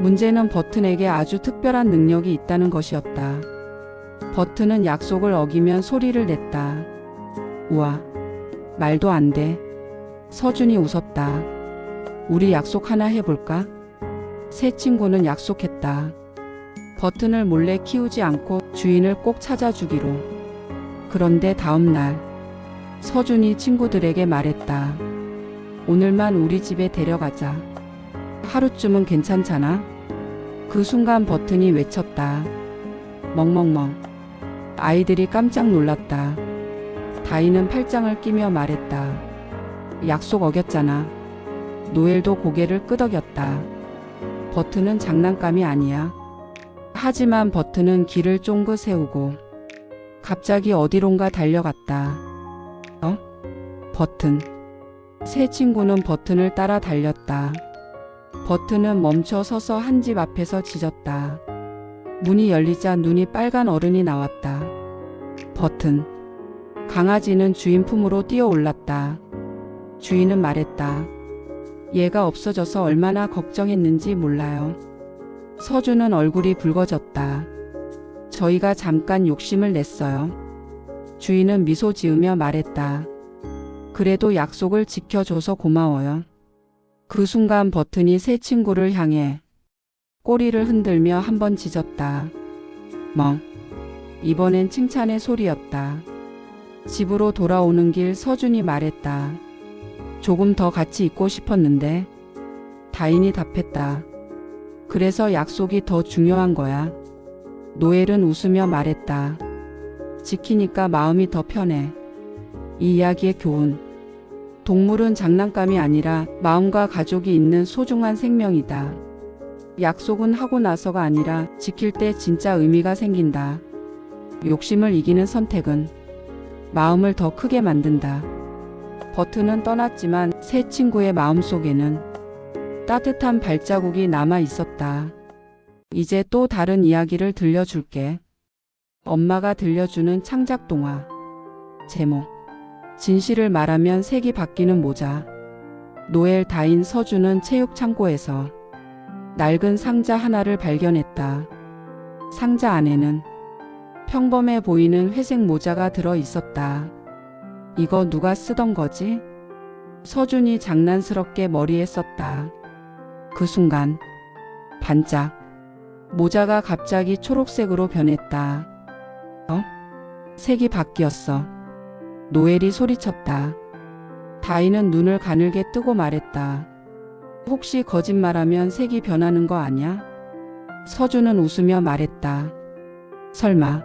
문제는 버튼에게 아주 특별한 능력이 있다는 것이었다. 버튼은 약속을 어기면 소리를 냈다. 우와, 말도 안 돼. 서준이 웃었다. 우리 약속 하나 해볼까? 새 친구는 약속했다. 버튼을 몰래 키우지 않고 주인을 꼭 찾아주기로. 그런데 다음 날 서준이 친구들에게 말했다. 오늘만 우리 집에 데려가자. 하루쯤은 괜찮잖아? 그 순간 버튼이 외쳤다. 멍멍멍. 아이들이 깜짝 놀랐다. 다인은 팔짱을 끼며 말했다. 약속 어겼잖아. 노엘도 고개를 끄덕였다. 버튼은 장난감이 아니야. 하지만 버튼은 길을 쫑긋 세우고 갑자기 어디론가 달려갔다. 버튼. 새 친구는 버튼을 따라 달렸다. 버튼은 멈춰 서서 한 집 앞에서 짖었다. 문이 열리자 눈이 빨간 어른이 나왔다. 버튼. 강아지는 주인 품으로 뛰어올랐다. 주인은 말했다. 얘가 없어져서 얼마나 걱정했는지 몰라요. 서준은 얼굴이 붉어졌다. 저희가 잠깐 욕심을 냈어요. 주인은 미소 지으며 말했다. 그래도 약속을 지켜줘서 고마워요. 그 순간 버튼이 새 친구를 향해 꼬리를 흔들며 한번 짖었다. 멍. 이번엔 칭찬의 소리였다. 집으로 돌아오는 길 서준이 말했다. 조금 더 같이 있고 싶었는데. 다인이 답했다. 그래서 약속이 더 중요한 거야. 노엘은 웃으며 말했다. 지키니까 마음이 더 편해. 이 이야기의 교훈. 동물은 장난감이 아니라 마음과 가족이 있는 소중한 생명이다. 약속은 하고 나서가 아니라 지킬 때 진짜 의미가 생긴다. 욕심을 이기는 선택은 마음을 더 크게 만든다. 버튼은 떠났지만 새 친구의 마음속에는 따뜻한 발자국이 남아 있었다. 이제 또 다른 이야기를 들려줄게. 엄마가 들려주는 창작 동화. 제목. 진실을 말하면 색이 바뀌는 모자. 노엘, 다인, 서준은 체육 창고에서 낡은 상자 하나를 발견했다. 상자 안에는 평범해 보이는 회색 모자가 들어 있었다. 이거 누가 쓰던 거지? 서준이 장난스럽게 머리에 썼다. 그 순간 반짝. 모자가 갑자기 초록색으로 변했다. 색이 바뀌었어. 노엘이 소리쳤다. 다인은 눈을 가늘게 뜨고 말했다. 혹시 거짓말하면 색이 변하는 거 아냐? 서준은 웃으며 말했다. 설마.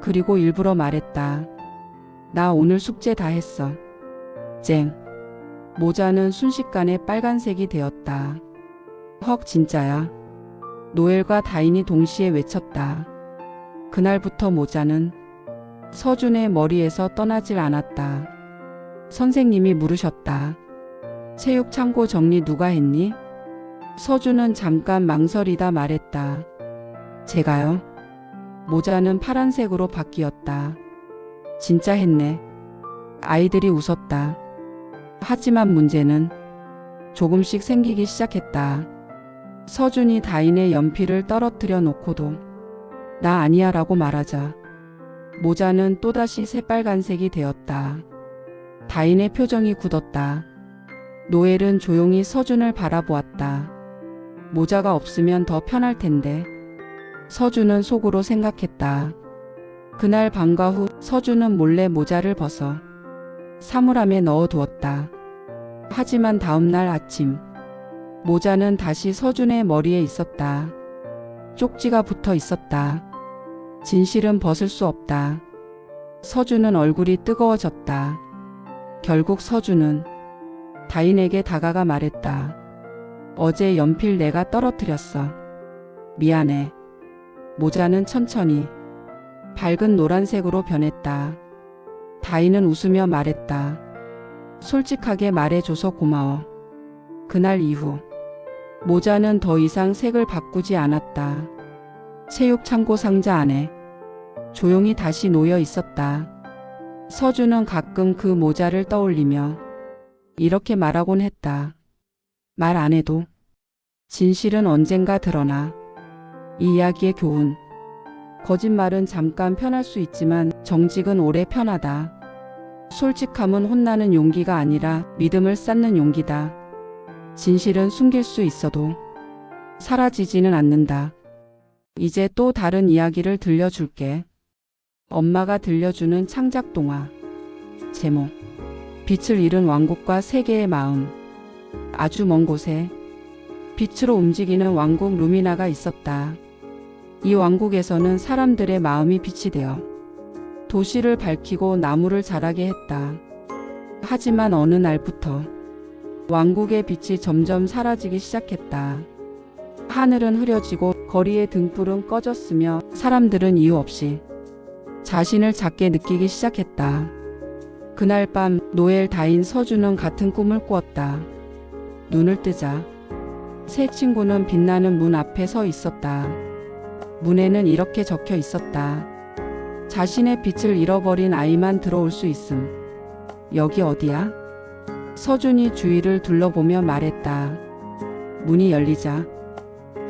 그리고 일부러 말했다. 나 오늘 숙제 다 했어. 쨍. 모자는 순식간에 빨간색이 되었다. 헉, 진짜야. 노엘과 다인이 동시에 외쳤다. 그날부터 모자는 서준의 머리에서 떠나질 않았다. 선생님이 물으셨다. 체육 창고 정리 누가 했니? 서준은 잠깐 망설이다 말했다. 제가요? 모자는 파란색으로 바뀌었다. 진짜 했네. 아이들이 웃었다. 하지만 문제는 조금씩 생기기 시작했다. 서준이 다인의 연필을 떨어뜨려 놓고도 나 아니야 라고 말하자 모자는 또다시 새빨간색이 되었다. 다인의 표정이 굳었다. 노엘은 조용히 서준을 바라보았다. 모자가 없으면 더 편할 텐데. 서준은 속으로 생각했다. 그날 밤과 후 서준은 몰래 모자를 벗어 사물함에 넣어두었다. 하지만 다음날 아침 모자는 다시 서준의 머리에 있었다. 쪽지가 붙어 있었다. 진실은 벗을 수 없다. 서준은 얼굴이 뜨거워졌다. 결국 서준은 다인에게 다가가 말했다. 어제 연필 내가 떨어뜨렸어. 미안해. 모자는 천천히 밝은 노란색으로 변했다. 다인은 웃으며 말했다. 솔직하게 말해줘서 고마워. 그날 이후 모자는 더 이상 색을 바꾸지 않았다. 체육 창고 상자 안에 조용히 다시 놓여 있었다. 서준은 가끔 그 모자를 떠올리며 이렇게 말하곤 했다. 말 안 해도 진실은 언젠가 드러나. 이 이야기의 교훈. 거짓말은 잠깐 편할 수 있지만 정직은 오래 편하다. 솔직함은 혼나는 용기가 아니라 믿음을 쌓는 용기다. 진실은 숨길 수 있어도 사라지지는 않는다. 이제 또 다른 이야기를 들려줄게. 엄마가 들려주는 창작 동화. 제목. 빛을 잃은 왕국과 세계의 마음. 아주 먼 곳에 빛으로 움직이는 왕국 루미나가 있었다. 이 왕국에서는 사람들의 마음이 빛이 되어 도시를 밝히고 나무를 자라게 했다. 하지만 어느 날부터 왕국의 빛이 점점 사라지기 시작했다. 하늘은 흐려지고 거리의 등불은 꺼졌으며 사람들은 이유 없이 자신을 작게 느끼기 시작했다. 그날 밤 노엘, 다인, 서준은 같은 꿈을 꾸었다. 눈을 뜨자 새 친구는 빛나는 문 앞에 서 있었다. 문에는 이렇게 적혀 있었다. 자신의 빛을 잃어버린 아이만 들어올 수 있음. 여기 어디야? 서준이 주위를 둘러보며 말했다. 문이 열리자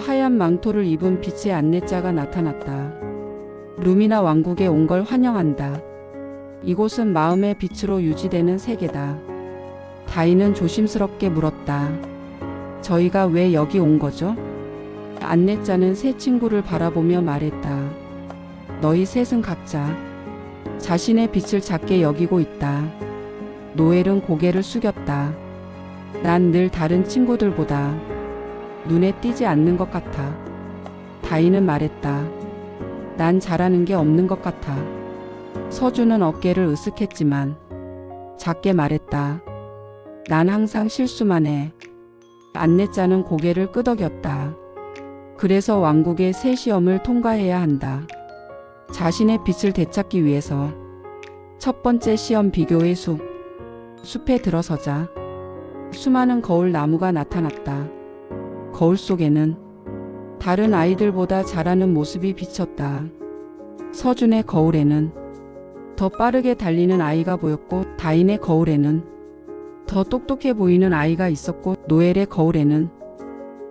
하얀 망토를 입은 빛의 안내자가 나타났다. 루미나 왕국에 온 걸 환영한다. 이곳은 마음의 빛으로 유지되는 세계다. 다인은 조심스럽게 물었다. 저희가 왜 여기 온 거죠? 안내자는 새 친구를 바라보며 말했다. 너희 셋은 각자 자신의 빛을 작게 여기고 있다. 노엘은 고개를 숙였다. 난 늘 다른 친구들보다 눈에 띄지 않는 것 같아. 다인은 말했다. 난 잘하는 게 없는 것 같아. 서준은 어깨를 으쓱했지만 작게 말했다. 난 항상 실수만 해. 안내자는 고개를 끄덕였다. 그래서 왕국의 새 시험을 통과해야 한다. 자신의 빛을 되찾기 위해서. 첫 번째 시험, 비교의 숲. 숲에 들어서자 수많은 거울 나무가 나타났다. 거울 속에는 다른 아이들보다 잘하는 모습이 비쳤다. 서준의 거울에는 더 빠르게 달리는 아이가 보였고, 다인의 거울에는 더 똑똑해 보이는 아이가 있었고, 노엘의 거울에는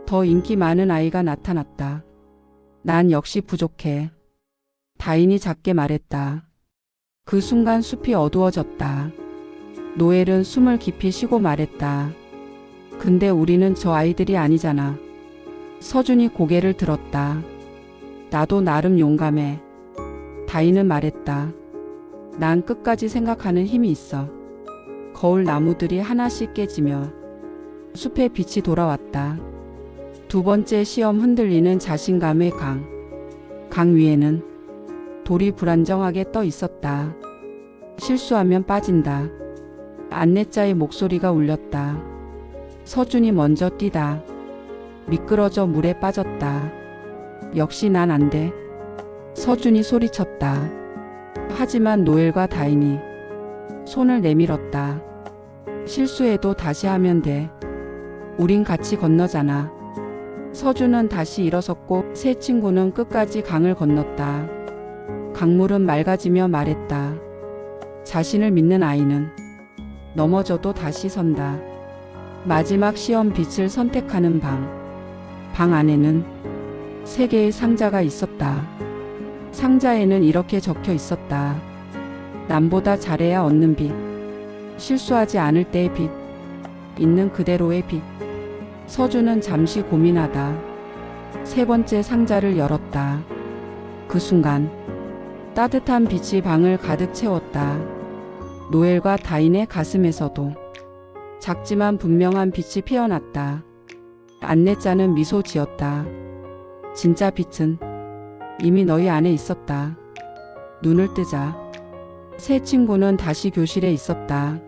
더 인기 많은 아이가 나타났다. 난 역시 부족해. 다인이 작게 말했다. 그 순간 숲이 어두워졌다. 노엘은 숨을 깊이 쉬고 말했다. 근데 우리는 저 아이들이 아니잖아. 서준이 고개를 들었다. 나도 나름 용감해. 다인은 말했다. 난 끝까지 생각하는 힘이 있어. 거울 나무들이 하나씩 깨지며 숲에 빛이 돌아왔다. 두 번째 시험, 흔들리는 자신감의 강. 강 위에는 돌이 불안정하게 떠 있었다. 실수하면 빠진다. 안내자의 목소리가 울렸다. 서준이 먼저 뛰다. 미끄러져 물에 빠졌다. 역시 난 안 돼. 서준이 소리쳤다. 하지만 노엘과 다인이 손을 내밀었다. 실수해도 다시 하면 돼. 우린 같이 건너잖아. 서준은 다시 일어섰고 세 친구는 끝까지 강을 건넜다. 강물은 맑아지며 말했다. 자신을 믿는 아이는 넘어져도 다시 선다. 마지막 시험 빛을 선택하는 방. 방 안에는 3개의 상자가 있었다. 상자에는 이렇게 적혀 있었다. 남보다 잘해야 얻는 빛. 실수하지 않을 때의 빛. 있는 그대로의 빛. 서준은 잠시 고민하다 3번째 상자를 열었다. 그 순간 따뜻한 빛이 방을 가득 채웠다. 노엘과 다인의 가슴에서도 작지만 분명한 빛이 피어났다. 안내자는 미소 지었다. 진짜 빛은 이미 너희 안에 있었다. 눈을 뜨자 세 친구는 다시 교실에 있었다.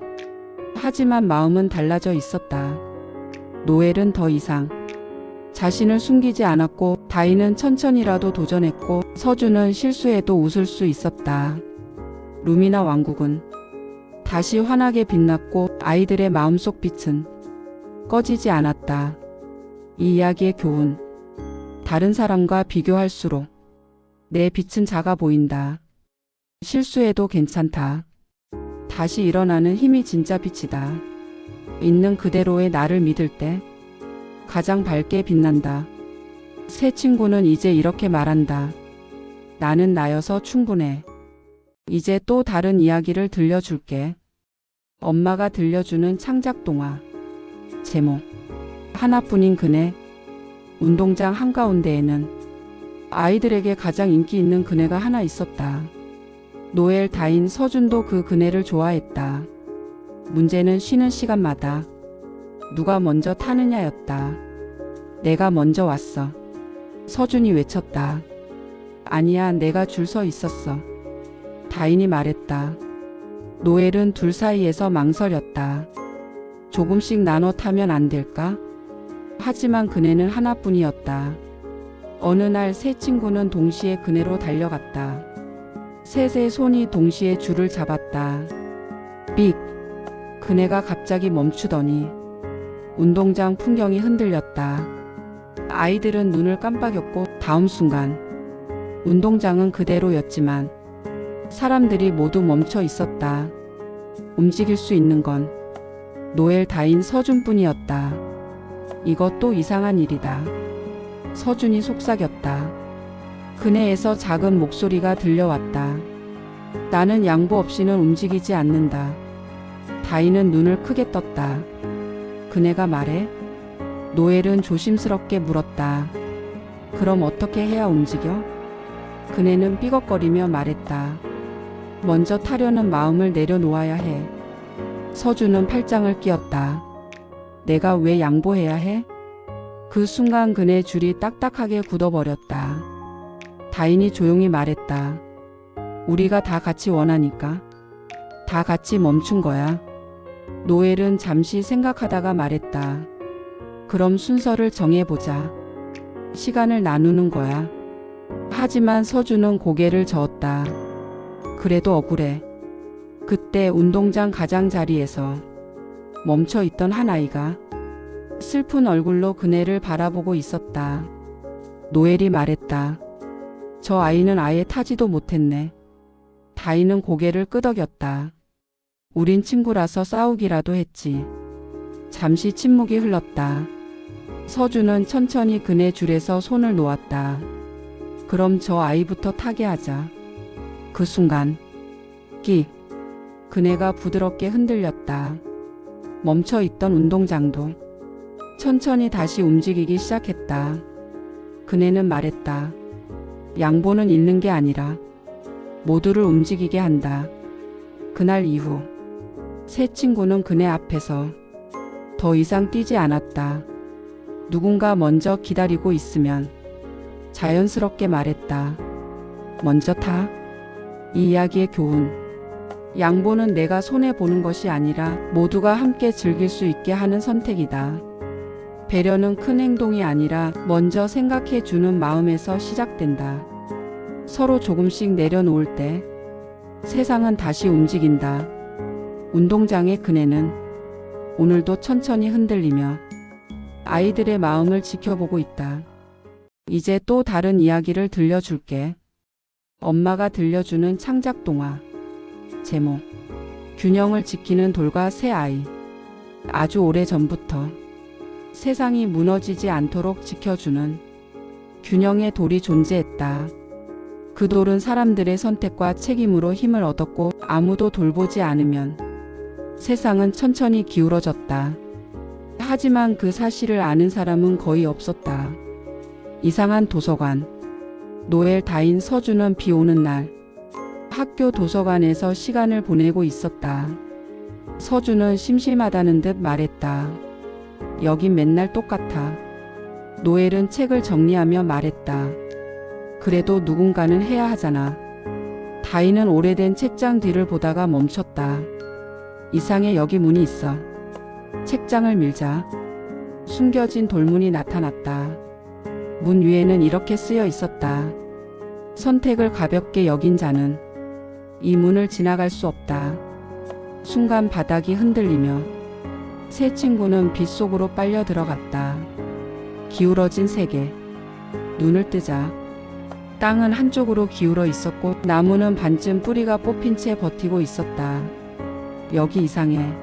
하지만 마음은 달라져 있었다. 노엘은 더 이상 자신을 숨기지 않았고 다인은 천천히라도 도전했고 서준은 실수해도 웃을 수 있었다. 루미나 왕국은 다시 환하게 빛났고 아이들의 마음속 빛은 꺼지지 않았다. 이 이야기의 교훈. 다른 사람과 비교할수록 내 빛은 작아 보인다. 실수해도 괜찮다. 다시 일어나는 힘이 진짜 빛이다. 있는 그대로의 나를 믿을 때 가장 밝게 빛난다. 새 친구는 이제 이렇게 말한다. 나는 나여서 충분해. 이제 또 다른 이야기를 들려줄게. 엄마가 들려주는 창작 동화. 제목. 하나뿐인 그네. 운동장 한가운데에는 아이들에게 가장 인기 있는 그네가 하나 있었다. 노엘, 다인, 서준도 그 그네를 좋아했다. 문제는 쉬는 시간마다 누가 먼저 타느냐였다. 내가 먼저 왔어. 서준이 외쳤다. 아니야, 내가 줄 서 있었어. 다인이 말했다. 노엘은 둘 사이에서 망설였다. 조금씩 나눠 타면 안 될까? 하지만 그네는 하나뿐이었다. 어느 날 세 친구는 동시에 그네로 달려갔다. 셋의 손이 동시에 줄을 잡았다. 삑! 그네가 갑자기 멈추더니 운동장 풍경이 흔들렸다. 아이들은 눈을 깜빡였고 다음 순간 운동장은 그대로였지만 사람들이 모두 멈춰 있었다. 움직일 수 있는 건 노엘, 다인, 서준뿐이었다. 이것도 이상한 일이다. 서준이 속삭였다. 그네에서 작은 목소리가 들려왔다. 나는 양보 없이는 움직이지 않는다. 다인은 눈을 크게 떴다. 그네가 말해? 노엘은 조심스럽게 물었다. 그럼 어떻게 해야 움직여? 그네는 삐걱거리며 말했다. 먼저 타려는 마음을 내려놓아야 해. 서준은 팔짱을 끼었다. 내가 왜 양보해야 해? 그 순간 그네 줄이 딱딱하게 굳어버렸다. 다인이 조용히 말했다. 우리가 다 같이 원하니까. 다 같이 멈춘 거야. 노엘은 잠시 생각하다가 말했다. 그럼 순서를 정해보자. 시간을 나누는 거야. 하지만 서준은 고개를 저었다. 그래도 억울해. 그때 운동장 가장자리에서 멈춰있던 한 아이가 슬픈 얼굴로 그네를 바라보고 있었다. 노엘이 말했다. 저 아이는 아예 타지도 못했네. 다인은 고개를 끄덕였다. 우린 친구라서 싸우기라도 했지. 잠시 침묵이 흘렀다. 서준은 천천히 그네 줄에서 손을 놓았다. 그럼 저 아이부터 타게 하자. 그 순간 끽! 그네가 부드럽게 흔들렸다. 멈춰있던 운동장도 천천히 다시 움직이기 시작했다. 그네는 말했다. 양보는 잃는 게 아니라 모두를 움직이게 한다. 그날 이후 세 친구는 그네 앞에서 더 이상 뛰지 않았다. 누군가 먼저 기다리고 있으면 자연스럽게 말했다. 먼저 타. 이 이야기의 교훈. 양보는 내가 손해보는 것이 아니라 모두가 함께 즐길 수 있게 하는 선택이다. 배려는 큰 행동이 아니라 먼저 생각해 주는 마음에서 시작된다. 서로 조금씩 내려놓을 때 세상은 다시 움직인다. 운동장의 그네는 오늘도 천천히 흔들리며 아이들의 마음을 지켜보고 있다. 이제 또 다른 이야기를 들려줄게. 엄마가 들려주는 창작 동화. 제목: 균형을 지키는 돌과 새 아이. 아주 오래 전부터 세상이 무너지지 않도록 지켜주는 균형의 돌이 존재했다. 그 돌은 사람들의 선택과 책임으로 힘을 얻었고, 아무도 돌보지 않으면 세상은 천천히 기울어졌다. 하지만 그 사실을 아는 사람은 거의 없었다. 이상한 도서관. 노엘, 다인, 서준은 비 오는 날 학교 도서관에서 시간을 보내고 있었다. 서준은 심심하다는 듯 말했다. 여긴 맨날 똑같아. 노엘은 책을 정리하며 말했다. 그래도 누군가는 해야 하잖아. 다인은 오래된 책장 뒤를 보다가 멈췄다. 이상해, 여기 문이 있어. 책장을 밀자 숨겨진 돌문이 나타났다. 문 위에는 이렇게 쓰여 있었다. 선택을 가볍게 여긴 자는 이 문을 지나갈 수 없다. 순간 바닥이 흔들리며 새 친구는 빛 속으로 빨려 들어갔다. 기울어진 세계. 눈을 뜨자 땅은 한쪽으로 기울어 있었고, 나무는 반쯤 뿌리가 뽑힌 채 버티고 있었다. 여기 이상해.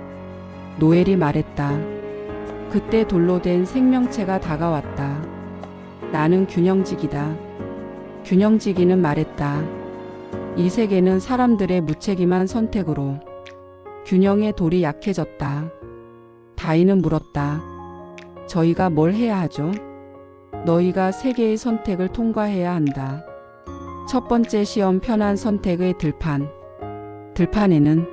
노엘이 말했다. 그때 돌로 된 생명체가 다가왔다. 나는 균형지기다. 균형지기는 말했다. 이 세계는 사람들의 무책임한 선택으로 균형의 돌이 약해졌다. 다인은 물었다. 저희가 뭘 해야 하죠? 너희가 세 개의 선택을 통과해야 한다. 첫 번째 시험, 편한 선택의 들판. 들판에는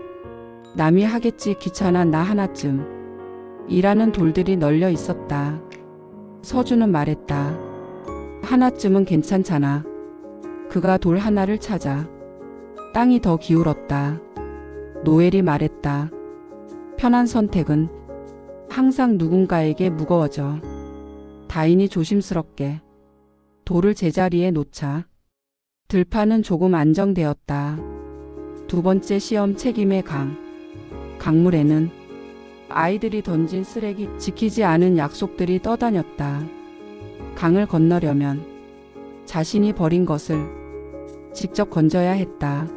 남이 하겠지 귀찮아 나 하나쯤 이라는 돌들이 널려 있었다. 서준은 말했다. 하나쯤은 괜찮잖아. 그가 돌 하나를 찾아 땅이 더 기울었다. 노엘이 말했다. 편한 선택은 항상 누군가에게 무거워져. 다인이 조심스럽게 돌을 제자리에 놓자 들판은 조금 안정되었다. 두 번째 시험, 책임의 강. 강물에는 아이들이 던진 쓰레기, 지키지 않은 약속들이 떠다녔다. 강을 건너려면 자신이 버린 것을 직접 건져야 했다.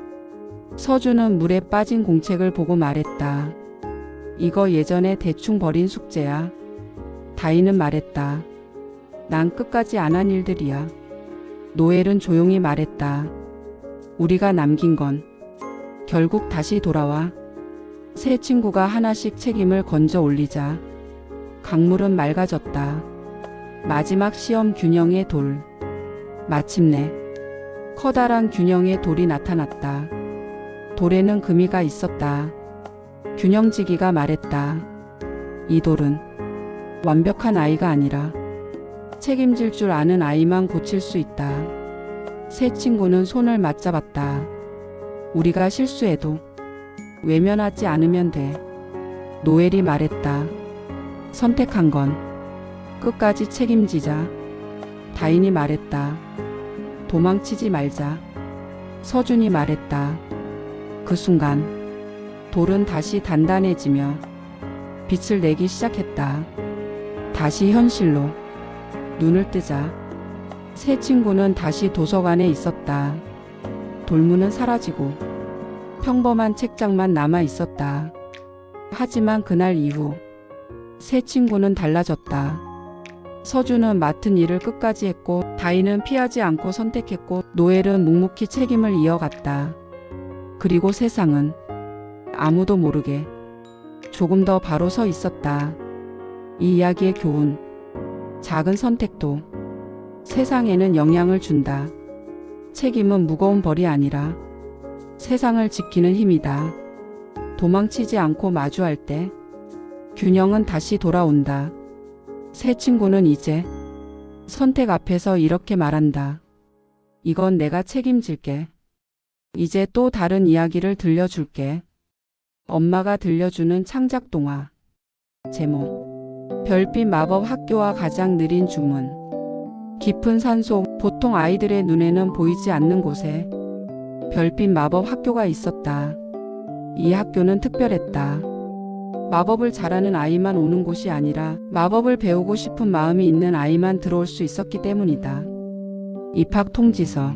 서준은 물에 빠진 공책을 보고 말했다. 이거 예전에 대충 버린 숙제야. 다인은 말했다. 난 끝까지 안 한 일들이야. 노엘은 조용히 말했다. 우리가 남긴 건 결국 다시 돌아와. 세 친구가 하나씩 책임을 건져 올리자 강물은 맑아졌다. 마지막 시험, 균형의 돌. 마침내 커다란 균형의 돌이 나타났다. 돌에는 금이가 있었다. 균형지기가 말했다. 이 돌은 완벽한 아이가 아니라 책임질 줄 아는 아이만 고칠 수 있다. 세 친구는 손을 맞잡았다. 우리가 실수해도 외면하지 않으면 돼. 노엘이 말했다. 선택한 건 끝까지 책임지자. 다인이 말했다. 도망치지 말자. 서준이 말했다. 그 순간 돌은 다시 단단해지며 빛을 내기 시작했다. 다시 현실로 눈을 뜨자 새 친구는 다시 도서관에 있었다. 돌문은 사라지고 평범한 책장만 남아 있었다. 하지만 그날 이후 새 친구는 달라졌다. 서준은 맡은 일을 끝까지 했고, 다인은 피하지 않고 선택했고, 노엘은 묵묵히 책임을 이어갔다. 그리고 세상은 아무도 모르게 조금 더 바로 서 있었다. 이 이야기의 교훈. 작은 선택도 세상에는 영향을 준다. 책임은 무거운 벌이 아니라 세상을 지키는 힘이다. 도망치지 않고 마주할 때 균형은 다시 돌아온다. 새 친구는 이제 선택 앞에서 이렇게 말한다. 이건 내가 책임질게. 이제 또 다른 이야기를 들려줄게. 엄마가 들려주는 창작 동화. 제목: 별빛 마법 학교와 가장 느린 주문. 깊은 산속, 보통 아이들의 눈에는 보이지 않는 곳에 별빛 마법 학교가 있었다. 이 학교는 특별했다. 마법을 잘하는 아이만 오는 곳이 아니라 마법을 배우고 싶은 마음이 있는 아이만 들어올 수 있었기 때문이다. 입학 통지서.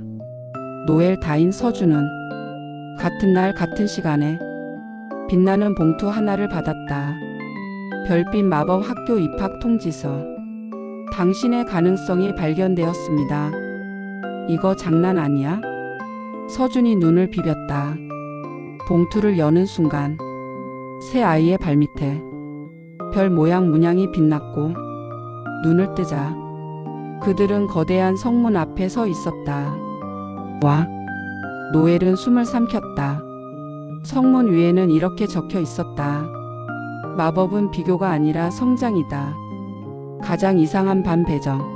노엘, 다인, 서준은 같은 날 같은 시간에 빛나는 봉투 하나를 받았다. 별빛 마법 학교 입학 통지서. 당신의 가능성이 발견되었습니다. 이거 장난 아니야? 서준이 눈을 비볐다. 봉투를 여는 순간 새 아이의 발밑에 별 모양 문양이 빛났고 눈을 뜨자 그들은 거대한 성문 앞에 서 있었다. 와! 노엘은 숨을 삼켰다. 성문 위에는 이렇게 적혀 있었다. 마법은 비교가 아니라 성장이다. 가장 이상한 반 배정.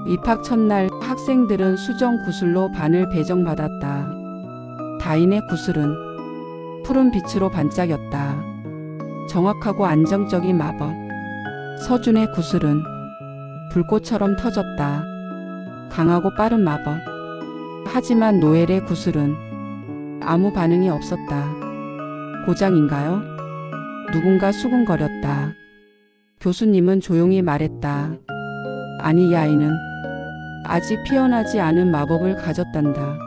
입학 첫날 학생들은 수정 구슬로 반을 배정받았다. 다인의 구슬은 푸른 빛으로 반짝였다. 정확하고 안정적인 마법. 서준의 구슬은 불꽃처럼 터졌다. 강하고 빠른 마법. 하지만 노엘의 구슬은 아무 반응이 없었다. 고장인가요? 누군가 수군거렸다. 교수님은 조용히 말했다. 아니, 이 아이는 아직 피어나지 않은 마법을 가졌단다.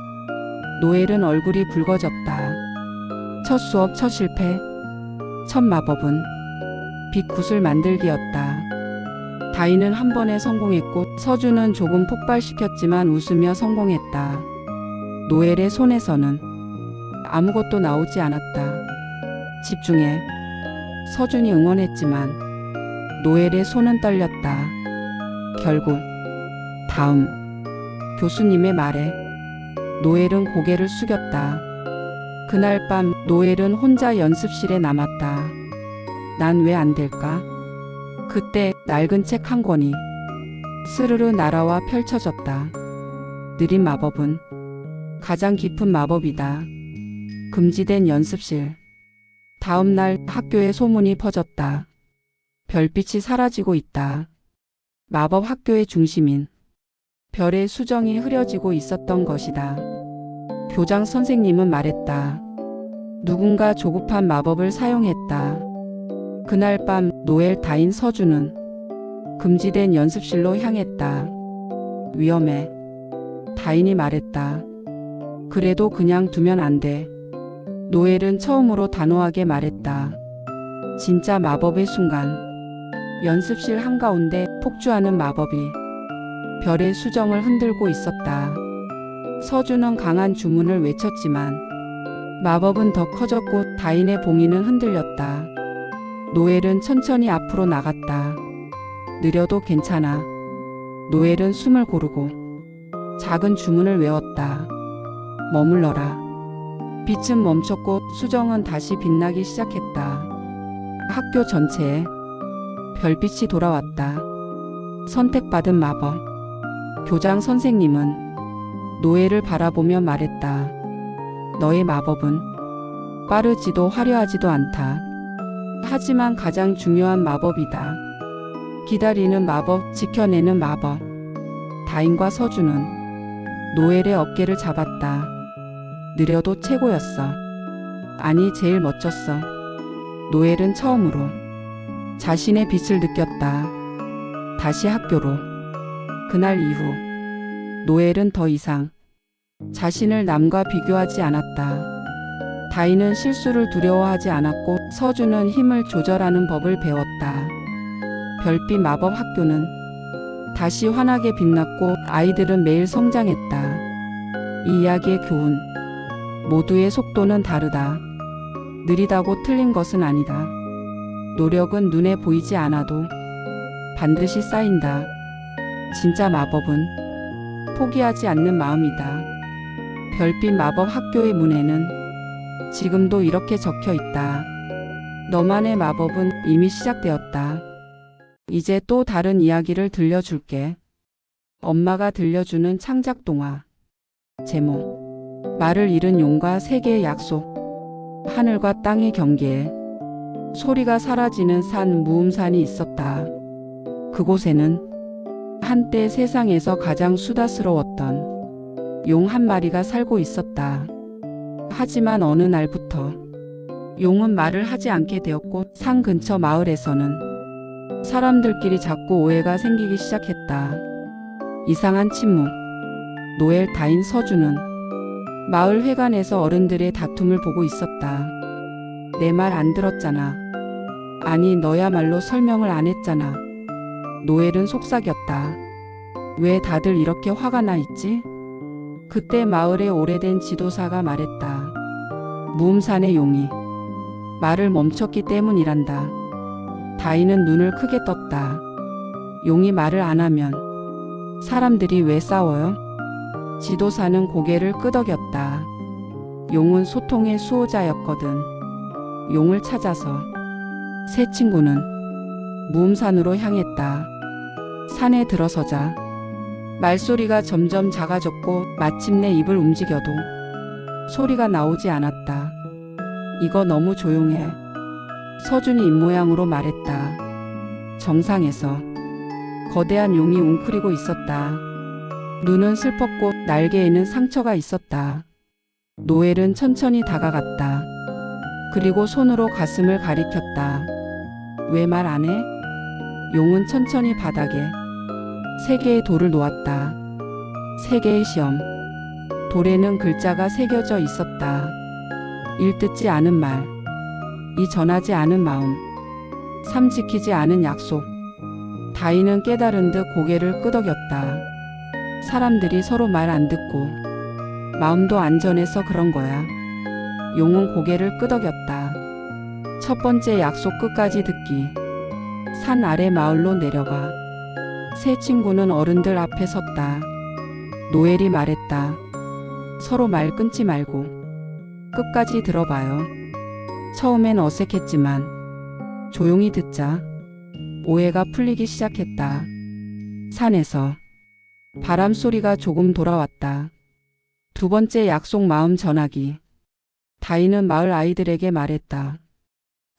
노엘은 얼굴이 붉어졌다. 첫 수업, 첫 실패, 첫 마법은 빛 구슬 만들기였다. 다인은 한 번에 성공했고 서준은 조금 폭발시켰지만 웃으며 성공했다. 노엘의 손에서는 아무것도 나오지 않았다. 집중해. 서준이 응원했지만 노엘의 손은 떨렸다. 결국 다음 교수님의 말에 노엘은 고개를 숙였다. 그날 밤 노엘은 혼자 연습실에 남았다. 난 왜 안 될까? 그때 낡은 책 한 권이 스르르 날아와 펼쳐졌다. 느린 마법은 가장 깊은 마법이다. 금지된 연습실. 다음 날 학교에 소문이 퍼졌다. 별빛이 사라지고 있다. 마법 학교의 중심인 별의 수정이 흐려지고 있었던 것이다. 교장 선생님은 말했다. 누군가 조급한 마법을 사용했다. 그날 밤 노엘, 다인, 서준은 금지된 연습실로 향했다. 위험해. 다인이 말했다. 그래도 그냥 두면 안 돼. 노엘은 처음으로 단호하게 말했다. 진짜 마법의 순간. 연습실 한가운데 폭주하는 마법이 별의 수정을 흔들고 있었다. 서준은 강한 주문을 외쳤지만 마법은 더 커졌고 다인의 봉인은 흔들렸다. 노엘은 천천히 앞으로 나갔다. 느려도 괜찮아. 노엘은 숨을 고르고 작은 주문을 외웠다. 머물러라. 빛은 멈췄고 수정은 다시 빛나기 시작했다. 학교 전체에 별빛이 돌아왔다. 선택받은 마법. 교장 선생님은 노엘을 바라보며 말했다. 너의 마법은 빠르지도 화려하지도 않다. 하지만 가장 중요한 마법이다. 기다리는 마법, 지켜내는 마법. 다인과 서준은 노엘의 어깨를 잡았다. 느려도 최고였어. 아니, 제일 멋졌어. 노엘은 처음으로 자신의 빛을 느꼈다. 다시 학교로. 그날 이후 노엘은 더 이상 자신을 남과 비교하지 않았다. 다인은 실수를 두려워하지 않았고 서준은 힘을 조절하는 법을 배웠다. 별빛 마법 학교는 다시 환하게 빛났고 아이들은 매일 성장했다. 이 이야기의 교훈. 모두의 속도는 다르다. 느리다고 틀린 것은 아니다. 노력은 눈에 보이지 않아도 반드시 쌓인다. 진짜 마법은 포기하지 않는 마음이다. 별빛 마법 학교의 문에는 지금도 이렇게 적혀 있다. 너만의 마법은 이미 시작되었다. 이제 또 다른 이야기를 들려줄게. 엄마가 들려주는 창작 동화. 제목. 말을 잃은 용과 세계의 약속. 하늘과 땅의 경계에 소리가 사라지는 산 무음산이 있었다. 그곳에는 한때 세상에서 가장 수다스러웠던 용 한 마리가 살고 있었다. 하지만 어느 날부터 용은 말을 하지 않게 되었고 산 근처 마을에서는 사람들끼리 자꾸 오해가 생기기 시작했다. 이상한 침묵. 노엘 다인 서주는 마을 회관에서 어른들의 다툼을 보고 있었다. 내 말 안 들었잖아. 아니 너야말로 설명을 안 했잖아. 노엘은 속삭였다. 왜 다들 이렇게 화가 나 있지? 그때 마을의 오래된 지도사가 말했다. 무음산의 용이 말을 멈췄기 때문이란다. 다인은 눈을 크게 떴다. 용이 말을 안 하면 사람들이 왜 싸워요? 지도사는 고개를 끄덕였다. 용은 소통의 수호자였거든. 용을 찾아서 세 친구는 무음산으로 향했다. 산에 들어서자 말소리가 점점 작아졌고 마침내 입을 움직여도 소리가 나오지 않았다. 이거 너무 조용해. 서준이 입모양으로 말했다. 정상에서 거대한 용이 웅크리고 있었다. 눈은 슬펐고 날개에는 상처가 있었다. 노엘은 천천히 다가갔다. 그리고 손으로 가슴을 가리켰다. 왜 말 안 해? 용은 천천히 바닥에 3개의 돌을 놓았다. 3개의 시험. 돌에는 글자가 새겨져 있었다. 일듣지 않은 말, 이 전하지 않은 마음, 3 지키지 않은 약속. 다인은 깨달은 듯 고개를 끄덕였다. 사람들이 서로 말 안 듣고 마음도 안전해서 그런 거야. 용은 고개를 끄덕였다. 첫 번째 약속 끝까지 듣기. 산 아래 마을로 내려가. 세 친구는 어른들 앞에 섰다. 노엘이 말했다. 서로 말 끊지 말고 끝까지 들어봐요. 처음엔 어색했지만 조용히 듣자 오해가 풀리기 시작했다. 산에서 바람 소리가 조금 돌아왔다. 두 번째 약속 마음 전하기. 다인은 마을 아이들에게 말했다.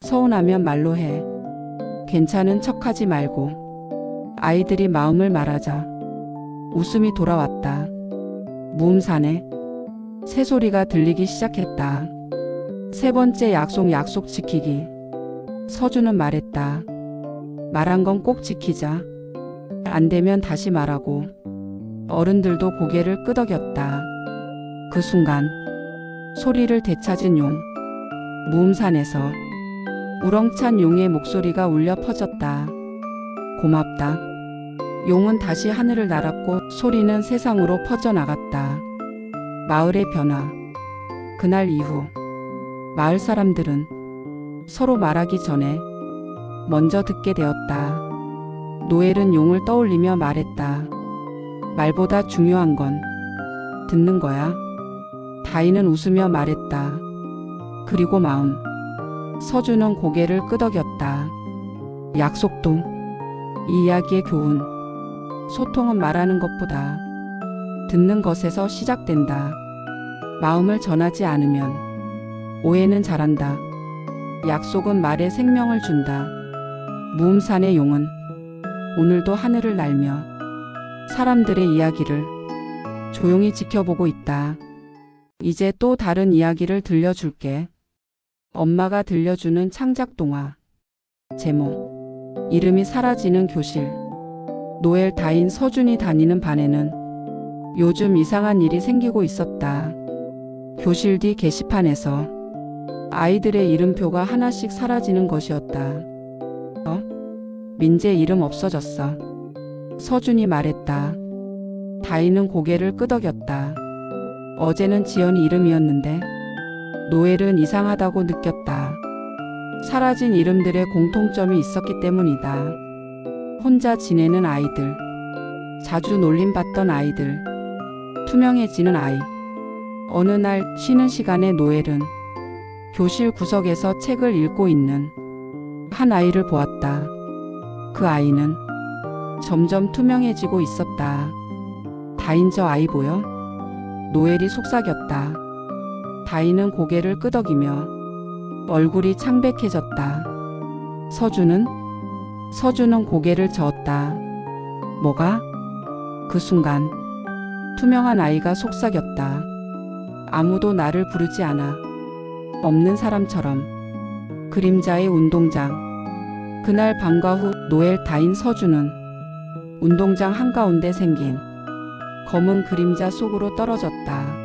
서운하면 말로 해. 괜찮은 척하지 말고. 아이들이 마음을 말하자 웃음이 돌아왔다. 무음산에 새소리가 들리기 시작했다. 세 번째 약속 지키기. 서주는 말했다. 말한 건 꼭 지키자. 안 되면 다시 말하고. 어른들도 고개를 끄덕였다. 그 순간 소리를 되찾은 용. 무음산에서 우렁찬 용의 목소리가 울려 퍼졌다. 고맙다. 용은 다시 하늘을 날았고 소리는 세상으로 퍼져나갔다. 마을의 변화. 그날 이후 마을 사람들은 서로 말하기 전에 먼저 듣게 되었다. 노엘은 용을 떠올리며 말했다. 말보다 중요한 건 듣는 거야. 다인은 웃으며 말했다. 그리고 마음. 서주는 고개를 끄덕였다. 약속도 이 이야기의 교훈. 소통은 말하는 것보다 듣는 것에서 시작된다. 마음을 전하지 않으면 오해는 자란다. 약속은 말에 생명을 준다. 무음산의 용은 오늘도 하늘을 날며 사람들의 이야기를 조용히 지켜보고 있다. 이제 또 다른 이야기를 들려줄게. 엄마가 들려주는 창작동화. 제목. 이름이 사라지는 교실. 노엘 다인 서준이 다니는 반에는 요즘 이상한 일이 생기고 있었다. 교실 뒤 게시판에서 아이들의 이름표가 하나씩 사라지는 것이었다. 민재 이름 없어졌어. 서준이 말했다. 다인은 고개를 끄덕였다. 어제는 지연이 이름이었는데. 노엘은 이상하다고 느꼈다. 사라진 이름들의 공통점이 있었기 때문이다. 혼자 지내는 아이들, 자주 놀림받던 아이들, 투명해지는 아이. 어느 날 쉬는 시간에 노엘은 교실 구석에서 책을 읽고 있는 한 아이를 보았다. 그 아이는 점점 투명해지고 있었다. 다인 저 아이 보여? 노엘이 속삭였다. 다인은 고개를 끄덕이며 얼굴이 창백해졌다. 서주는 고개를 저었다. 뭐가? 그 순간 투명한 아이가 속삭였다. 아무도 나를 부르지 않아. 없는 사람처럼. 그림자의 운동장. 그날 밤과 후 노엘 다인 서준은 운동장 한가운데 생긴 검은 그림자 속으로 떨어졌다.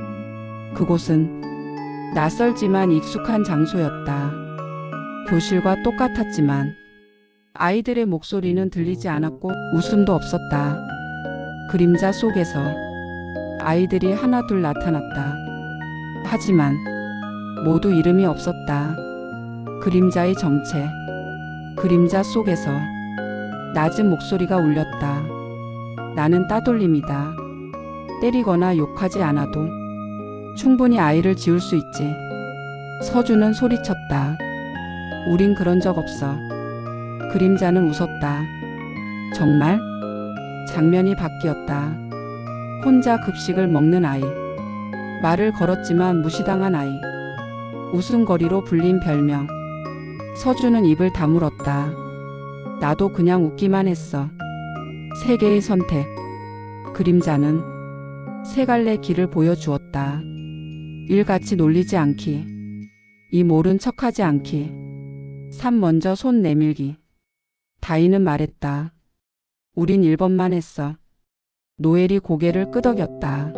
그곳은 낯설지만 익숙한 장소였다. 교실과 똑같았지만 아이들의 목소리는 들리지 않았고 웃음도 없었다. 그림자 속에서 아이들이 하나둘 나타났다. 하지만 모두 이름이 없었다. 그림자의 정체. 그림자 속에서 낮은 목소리가 울렸다. 나는 따돌림이다. 때리거나 욕하지 않아도 충분히 아이를 지울 수 있지. 서준은 소리쳤다. 우린 그런 적 없어. 그림자는 웃었다. 정말? 장면이 바뀌었다. 혼자 급식을 먹는 아이. 말을 걸었지만 무시당한 아이. 웃음거리로 불린 별명. 서준은 입을 다물었다. 나도 그냥 웃기만 했어. 세 개의 선택. 그림자는 세 갈래 길을 보여주었다. 일같이 놀리지 않기. 이 모른 척하지 않기. 3 먼저 손 내밀기. 다인은 말했다. 우린 1번만 했어. 노엘이 고개를 끄덕였다.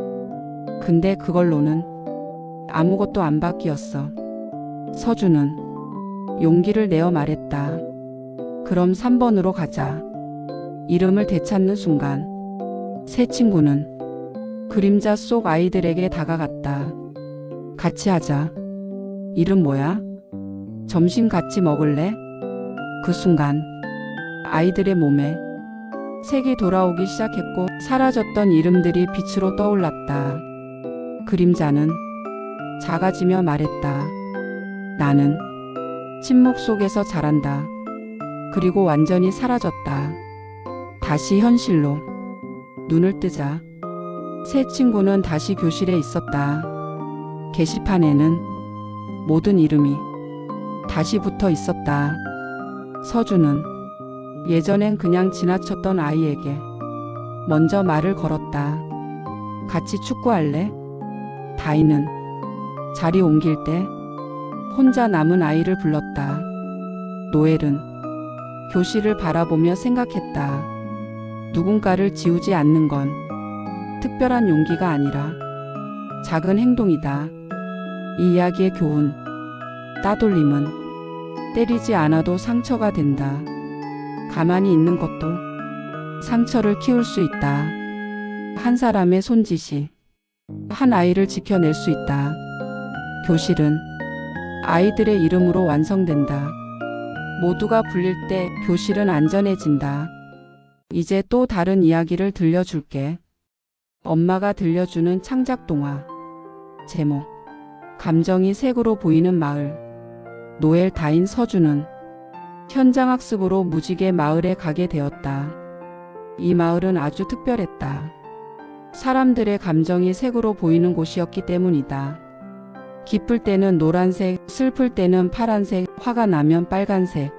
근데 그걸로는 아무것도 안 바뀌었어. 서준은 용기를 내어 말했다. 그럼 3번으로 가자. 이름을 되찾는 순간 새 친구는 그림자 속 아이들에게 다가갔다. 같이 하자. 이름 뭐야? 점심 같이 먹을래? 그 순간 아이들의 몸에 색이 돌아오기 시작했고 사라졌던 이름들이 빛으로 떠올랐다. 그림자는 작아지며 말했다. 나는 침묵 속에서 자란다. 그리고 완전히 사라졌다. 다시 현실로. 눈을 뜨자 새 친구는 다시 교실에 있었다. 게시판에는 모든 이름이 다시 붙어 있었다. 서준은 예전엔 그냥 지나쳤던 아이에게 먼저 말을 걸었다. 같이 축구할래? 다인은 자리 옮길 때 혼자 남은 아이를 불렀다. 노엘은 교실을 바라보며 생각했다. 누군가를 지우지 않는 건 특별한 용기가 아니라 작은 행동이다. 이 이야기의 교훈. 따돌림은 때리지 않아도 상처가 된다. 가만히 있는 것도 상처를 키울 수 있다. 한 사람의 손짓이 한 아이를 지켜낼 수 있다. 교실은 아이들의 이름으로 완성된다. 모두가 불릴 때 교실은 안전해진다. 이제 또 다른 이야기를 들려줄게. 엄마가 들려주는 창작 동화. 제목. 감정이 색으로 보이는 마을. 노엘 다인 서준은 현장학습으로 무지개 마을에 가게 되었다. 이 마을은 아주 특별했다. 사람들의 감정이 색으로 보이는 곳이었기 때문이다. 기쁠 때는 노란색, 슬플 때는 파란색, 화가 나면 빨간색.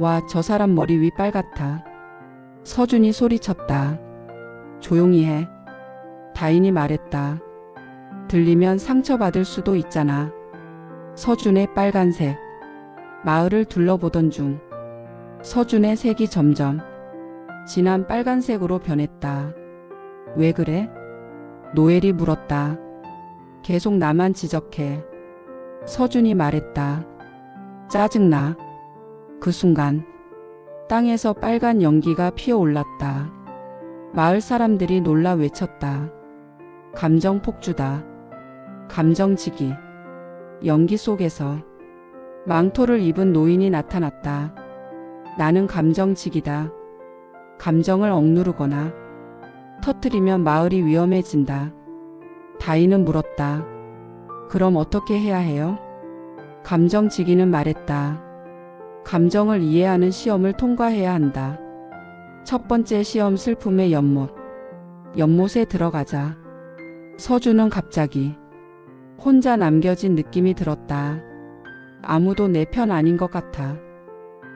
와, 저 사람 머리 위 빨갛다. 서준이 소리쳤다. 조용히 해. 다인이 말했다. 들리면 상처받을 수도 있잖아. 서준의 빨간색. 마을을 둘러보던 중 서준의 색이 점점 진한 빨간색으로 변했다. 왜 그래? 노엘이 물었다. 계속 나만 지적해. 서준이 말했다. 짜증나. 그 순간 땅에서 빨간 연기가 피어올랐다. 마을 사람들이 놀라 외쳤다. 감정 폭주다. 감정지기. 연기 속에서 망토를 입은 노인이 나타났다. 나는 감정지기다. 감정을 억누르거나 터뜨리면 마을이 위험해진다. 다인은 물었다. 그럼 어떻게 해야 해요? 감정지기는 말했다. 감정을 이해하는 시험을 통과해야 한다. 첫 번째 시험 슬픔의 연못. 연못에 들어가자. 서준은 갑자기 혼자 남겨진 느낌이 들었다. 아무도 내 편 아닌 것 같아.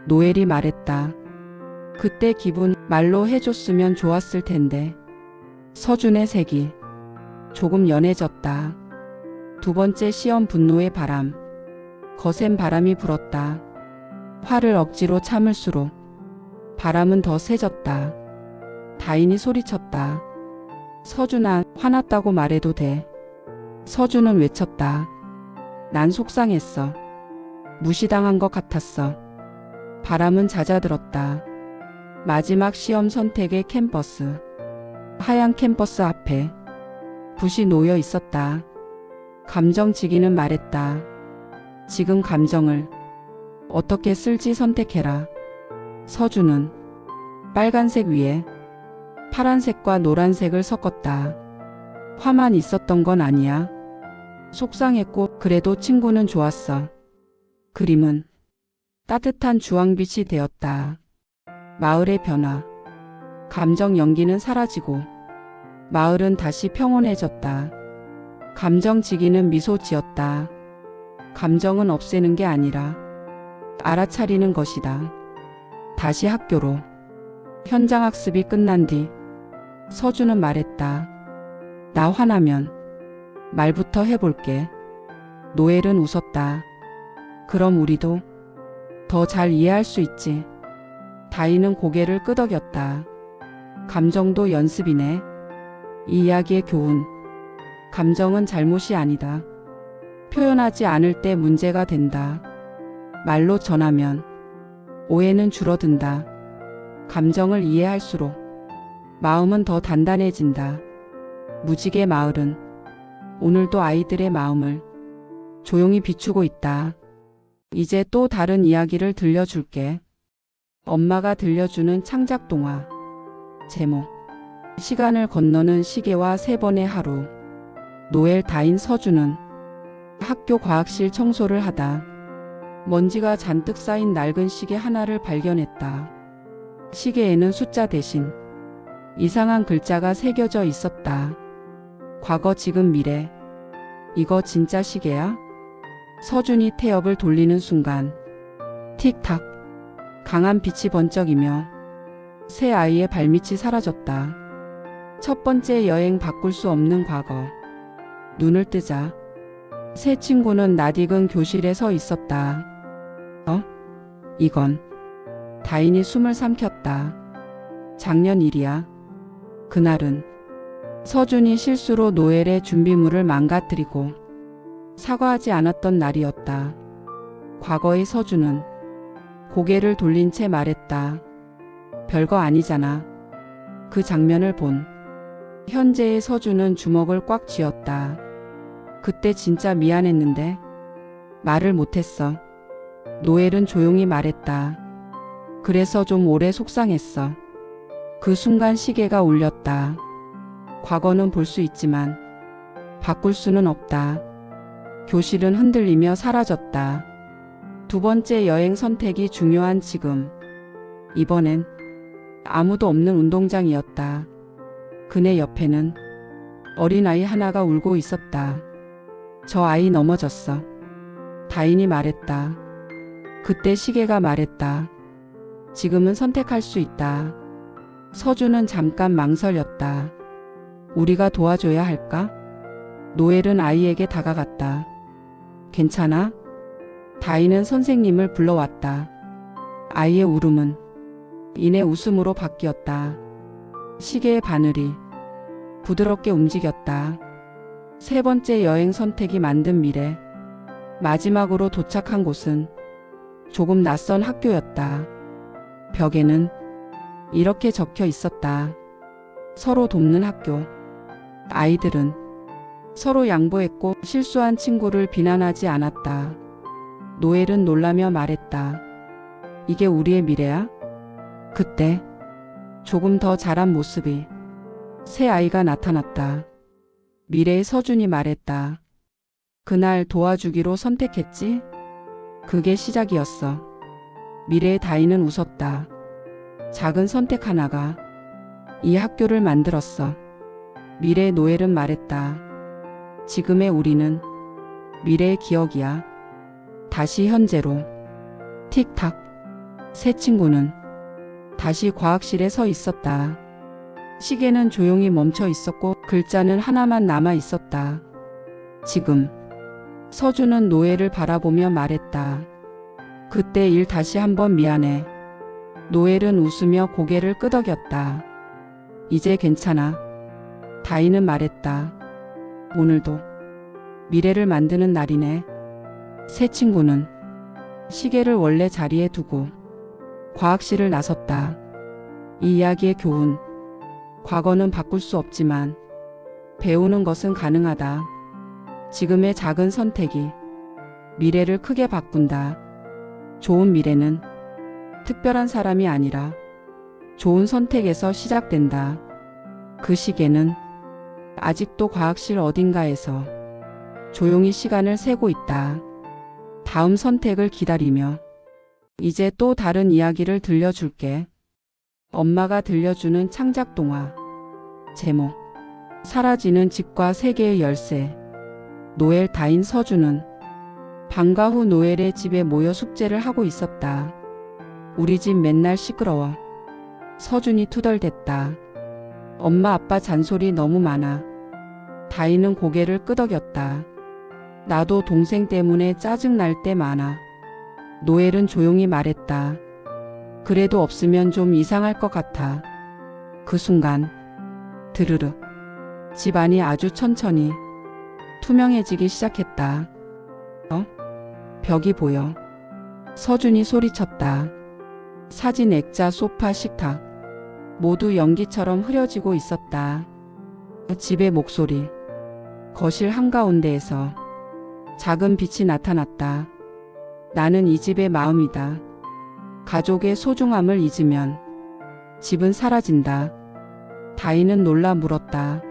노엘이 말했다. 그때 기분 말로 해줬으면 좋았을 텐데. 서준의 색이 조금 연해졌다. 두 번째 시험 분노의 바람. 거센 바람이 불었다. 화를 억지로 참을수록 바람은 더 세졌다. 다인이 소리쳤다. 서준아, 화났다고 말해도 돼. 서준은 외쳤다. 난 속상했어. 무시당한 것 같았어. 바람은 잦아들었다. 마지막 시험 선택의 캠퍼스. 하얀 캠퍼스 앞에 붓이 놓여 있었다. 감정지기는 말했다. 지금 감정을 어떻게 쓸지 선택해라. 서준은 빨간색 위에 파란색과 노란색을 섞었다. 화만 있었던 건 아니야. 속상했고 그래도 친구는 좋았어. 그림은 따뜻한 주황빛이 되었다. 마을의 변화. 감정 연기는 사라지고 마을은 다시 평온해졌다. 감정지기는 미소 지었다. 감정은 없애는 게 아니라 알아차리는 것이다. 다시 학교로. 현장 학습이 끝난 뒤 서준은 말했다. 나 화나면 말부터 해볼게. 노엘은 웃었다. 그럼 우리도 더 잘 이해할 수 있지. 다인은 고개를 끄덕였다. 감정도 연습이네. 이 이야기의 교훈. 감정은 잘못이 아니다. 표현하지 않을 때 문제가 된다. 말로 전하면 오해는 줄어든다. 감정을 이해할수록 마음은 더 단단해진다. 무지개 마을은 오늘도 아이들의 마음을 조용히 비추고 있다. 이제 또 다른 이야기를 들려줄게. 엄마가 들려주는 창작 동화. 제목. 시간을 건너는 시계와 3번의 하루. 노엘, 다인, 서준은 학교 과학실 청소를 하다 먼지가 잔뜩 쌓인 낡은 시계 하나를 발견했다. 시계에는 숫자 대신 이상한 글자가 새겨져 있었다. 과거, 지금, 미래. 이거 진짜 시계야? 서준이 태엽을 돌리는 순간 틱탁 강한 빛이 번쩍이며 새 아이의 발밑이 사라졌다. 첫 번째 여행, 바꿀 수 없는 과거. 눈을 뜨자 새 친구는 낯익은 교실에 서 있었다. 이건. 다인이 숨을 삼켰다. 작년 일이야. 그날은 서준이 실수로 노엘의 준비물을 망가뜨리고 사과하지 않았던 날이었다. 과거의 서준은 고개를 돌린 채 말했다. 별거 아니잖아. 그 장면을 본 현재의 서준은 주먹을 꽉 쥐었다. 그때 진짜 미안했는데 말을 못했어. 노엘은 조용히 말했다. 그래서 좀 오래 속상했어. 그 순간 시계가 울렸다. 과거는 볼 수 있지만 바꿀 수는 없다. 교실은 흔들리며 사라졌다. 두 번째 여행 선택이 중요한 지금. 이번엔 아무도 없는 운동장이었다. 그네 옆에는 어린아이 하나가 울고 있었다. 저 아이 넘어졌어. 다인이 말했다. 그때 시계가 말했다. 지금은 선택할 수 있다. 서준은 잠깐 망설였다. 우리가 도와줘야 할까? 노엘은 아이에게 다가갔다. 괜찮아? 다인은 선생님을 불러왔다. 아이의 울음은 이내 웃음으로 바뀌었다. 시계의 바늘이 부드럽게 움직였다. 세 번째 여행 선택이 만든 미래. 마지막으로 도착한 곳은 조금 낯선 학교였다. 벽에는 이렇게 적혀 있었다. 서로 돕는 학교. 아이들은 서로 양보했고 실수한 친구를 비난하지 않았다. 노엘은 놀라며 말했다. 이게 우리의 미래야? 그때 조금 더 자란 모습이 새 아이가 나타났다. 미래의 서준이 말했다. 그날 도와주기로 선택했지? 그게 시작이었어. 미래의 다인은 웃었다. 작은 선택 하나가 이 학교를 만들었어. 미래의 노엘은 말했다. 지금의 우리는 미래의 기억이야. 다시 현재로. 틱탁. 새 친구는 다시 과학실에 서 있었다. 시계는 조용히 멈춰 있었고 글자는 하나만 남아 있었다. 지금. 서준은 노예를 바라보며 말했다. 그때 일 다시 한번 미안해. 노엘은 웃으며 고개를 끄덕였다. 이제 괜찮아. 다인은 말했다. 오늘도 미래를 만드는 날이네. 새 친구는 시계를 원래 자리에 두고 과학실을 나섰다. 이 이야기의 교훈. 과거는 바꿀 수 없지만 배우는 것은 가능하다. 지금의 작은 선택이 미래를 크게 바꾼다. 좋은 미래는 특별한 사람이 아니라 좋은 선택에서 시작된다. 그 시계는 아직도 과학실 어딘가에서 조용히 시간을 세고 있다. 다음 선택을 기다리며 이제 또 다른 이야기를 들려줄게. 엄마가 들려주는 창작 동화. 제목. 사라지는 집과 세계의 열쇠. 노엘, 다인, 서준은 방과 후 노엘의 집에 모여 숙제를 하고 있었다. 우리 집 맨날 시끄러워. 서준이 투덜댔다. 엄마 아빠 잔소리 너무 많아. 다인은 고개를 끄덕였다. 나도 동생 때문에 짜증 날 때 많아. 노엘은 조용히 말했다. 그래도 없으면 좀 이상할 것 같아. 그 순간 드르르 집안이 아주 천천히 투명해지기 시작했다. 벽이 보여. 서준이 소리쳤다. 사진, 액자, 소파, 식탁 모두 연기처럼 흐려지고 있었다. 집의 목소리. 거실 한가운데에서 작은 빛이 나타났다. 나는 이 집의 마음이다. 가족의 소중함을 잊으면 집은 사라진다. 다인은 놀라 물었다.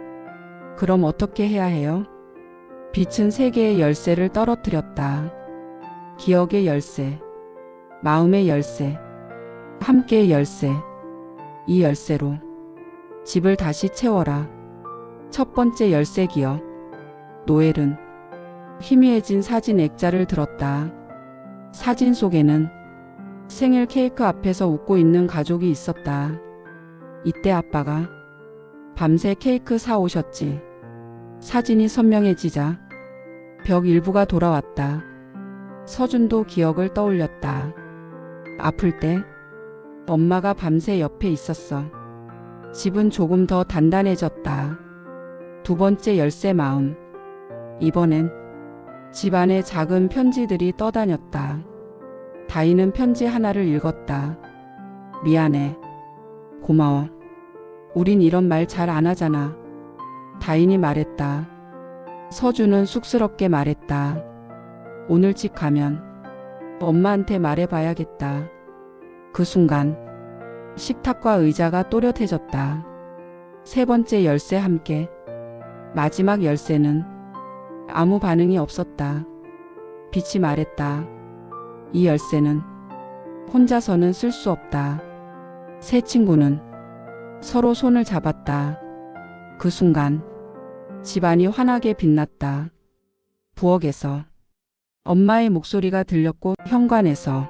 그럼 어떻게 해야 해요? 빛은 세 개의 열쇠를 떨어뜨렸다. 기억의 열쇠, 마음의 열쇠, 함께의 열쇠. 이 열쇠로 집을 다시 채워라. 첫 번째 열쇠 기억. 노엘은 희미해진 사진 액자를 들었다. 사진 속에는 생일 케이크 앞에서 웃고 있는 가족이 있었다. 이때 아빠가 밤새 케이크 사오셨지. 사진이 선명해지자 벽 일부가 돌아왔다. 서준도 기억을 떠올렸다. 아플 때 엄마가 밤새 옆에 있었어. 집은 조금 더 단단해졌다. 두 번째 열쇠 마음. 이번엔 집안에 작은 편지들이 떠다녔다. 다인은 편지 하나를 읽었다. 미안해. 고마워. 우린 이런 말 잘 안 하잖아. 다인이 말했다. 서준은 쑥스럽게 말했다. 오늘 집 가면 엄마한테 말해봐야겠다. 그 순간 식탁과 의자가 또렷해졌다. 세 번째 열쇠 함께. 마지막 열쇠는 아무 반응이 없었다. 빛이 말했다. 이 열쇠는 혼자서는 쓸 수 없다. 세 친구는 서로 손을 잡았다. 그 순간 집안이 환하게 빛났다. 부엌에서 엄마의 목소리가 들렸고 현관에서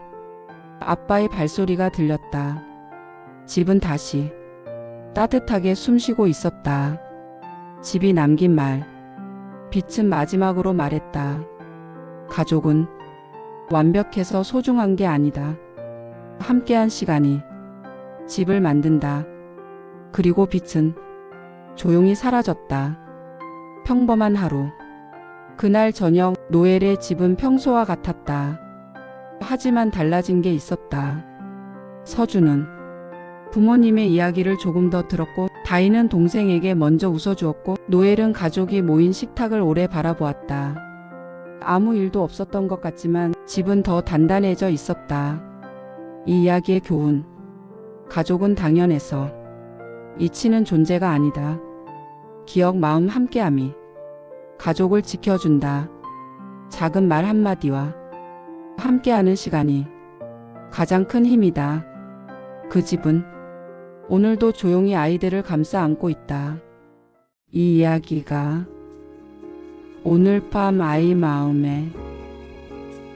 아빠의 발소리가 들렸다. 집은 다시 따뜻하게 숨쉬고 있었다. 집이 남긴 말. 빛은 마지막으로 말했다. 가족은 완벽해서 소중한 게 아니다. 함께한 시간이 집을 만든다. 그리고 빛은 조용히 사라졌다. 평범한 하루. 그날 저녁 노엘의 집은 평소와 같았다. 하지만 달라진 게 있었다. 서준은 부모님의 이야기를 조금 더 들었고, 다인은 동생에게 먼저 웃어주었고, 노엘은 가족이 모인 식탁을 오래 바라보았다. 아무 일도 없었던 것 같지만 집은 더 단단해져 있었다. 이 이야기의 교훈. 가족은 당연해서 잊히는 존재가 아니다. 기억, 마음, 함께함이 가족을 지켜준다. 작은 말 한마디와 함께하는 시간이 가장 큰 힘이다. 그 집은 오늘도 조용히 아이들을 감싸 안고 있다. 이 이야기가 오늘 밤 아이 마음에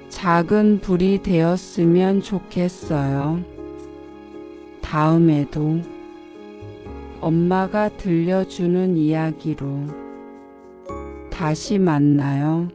작은 불이 되었으면 좋겠어요. 다음에도 엄마가 들려주는 이야기로 다시 만나요.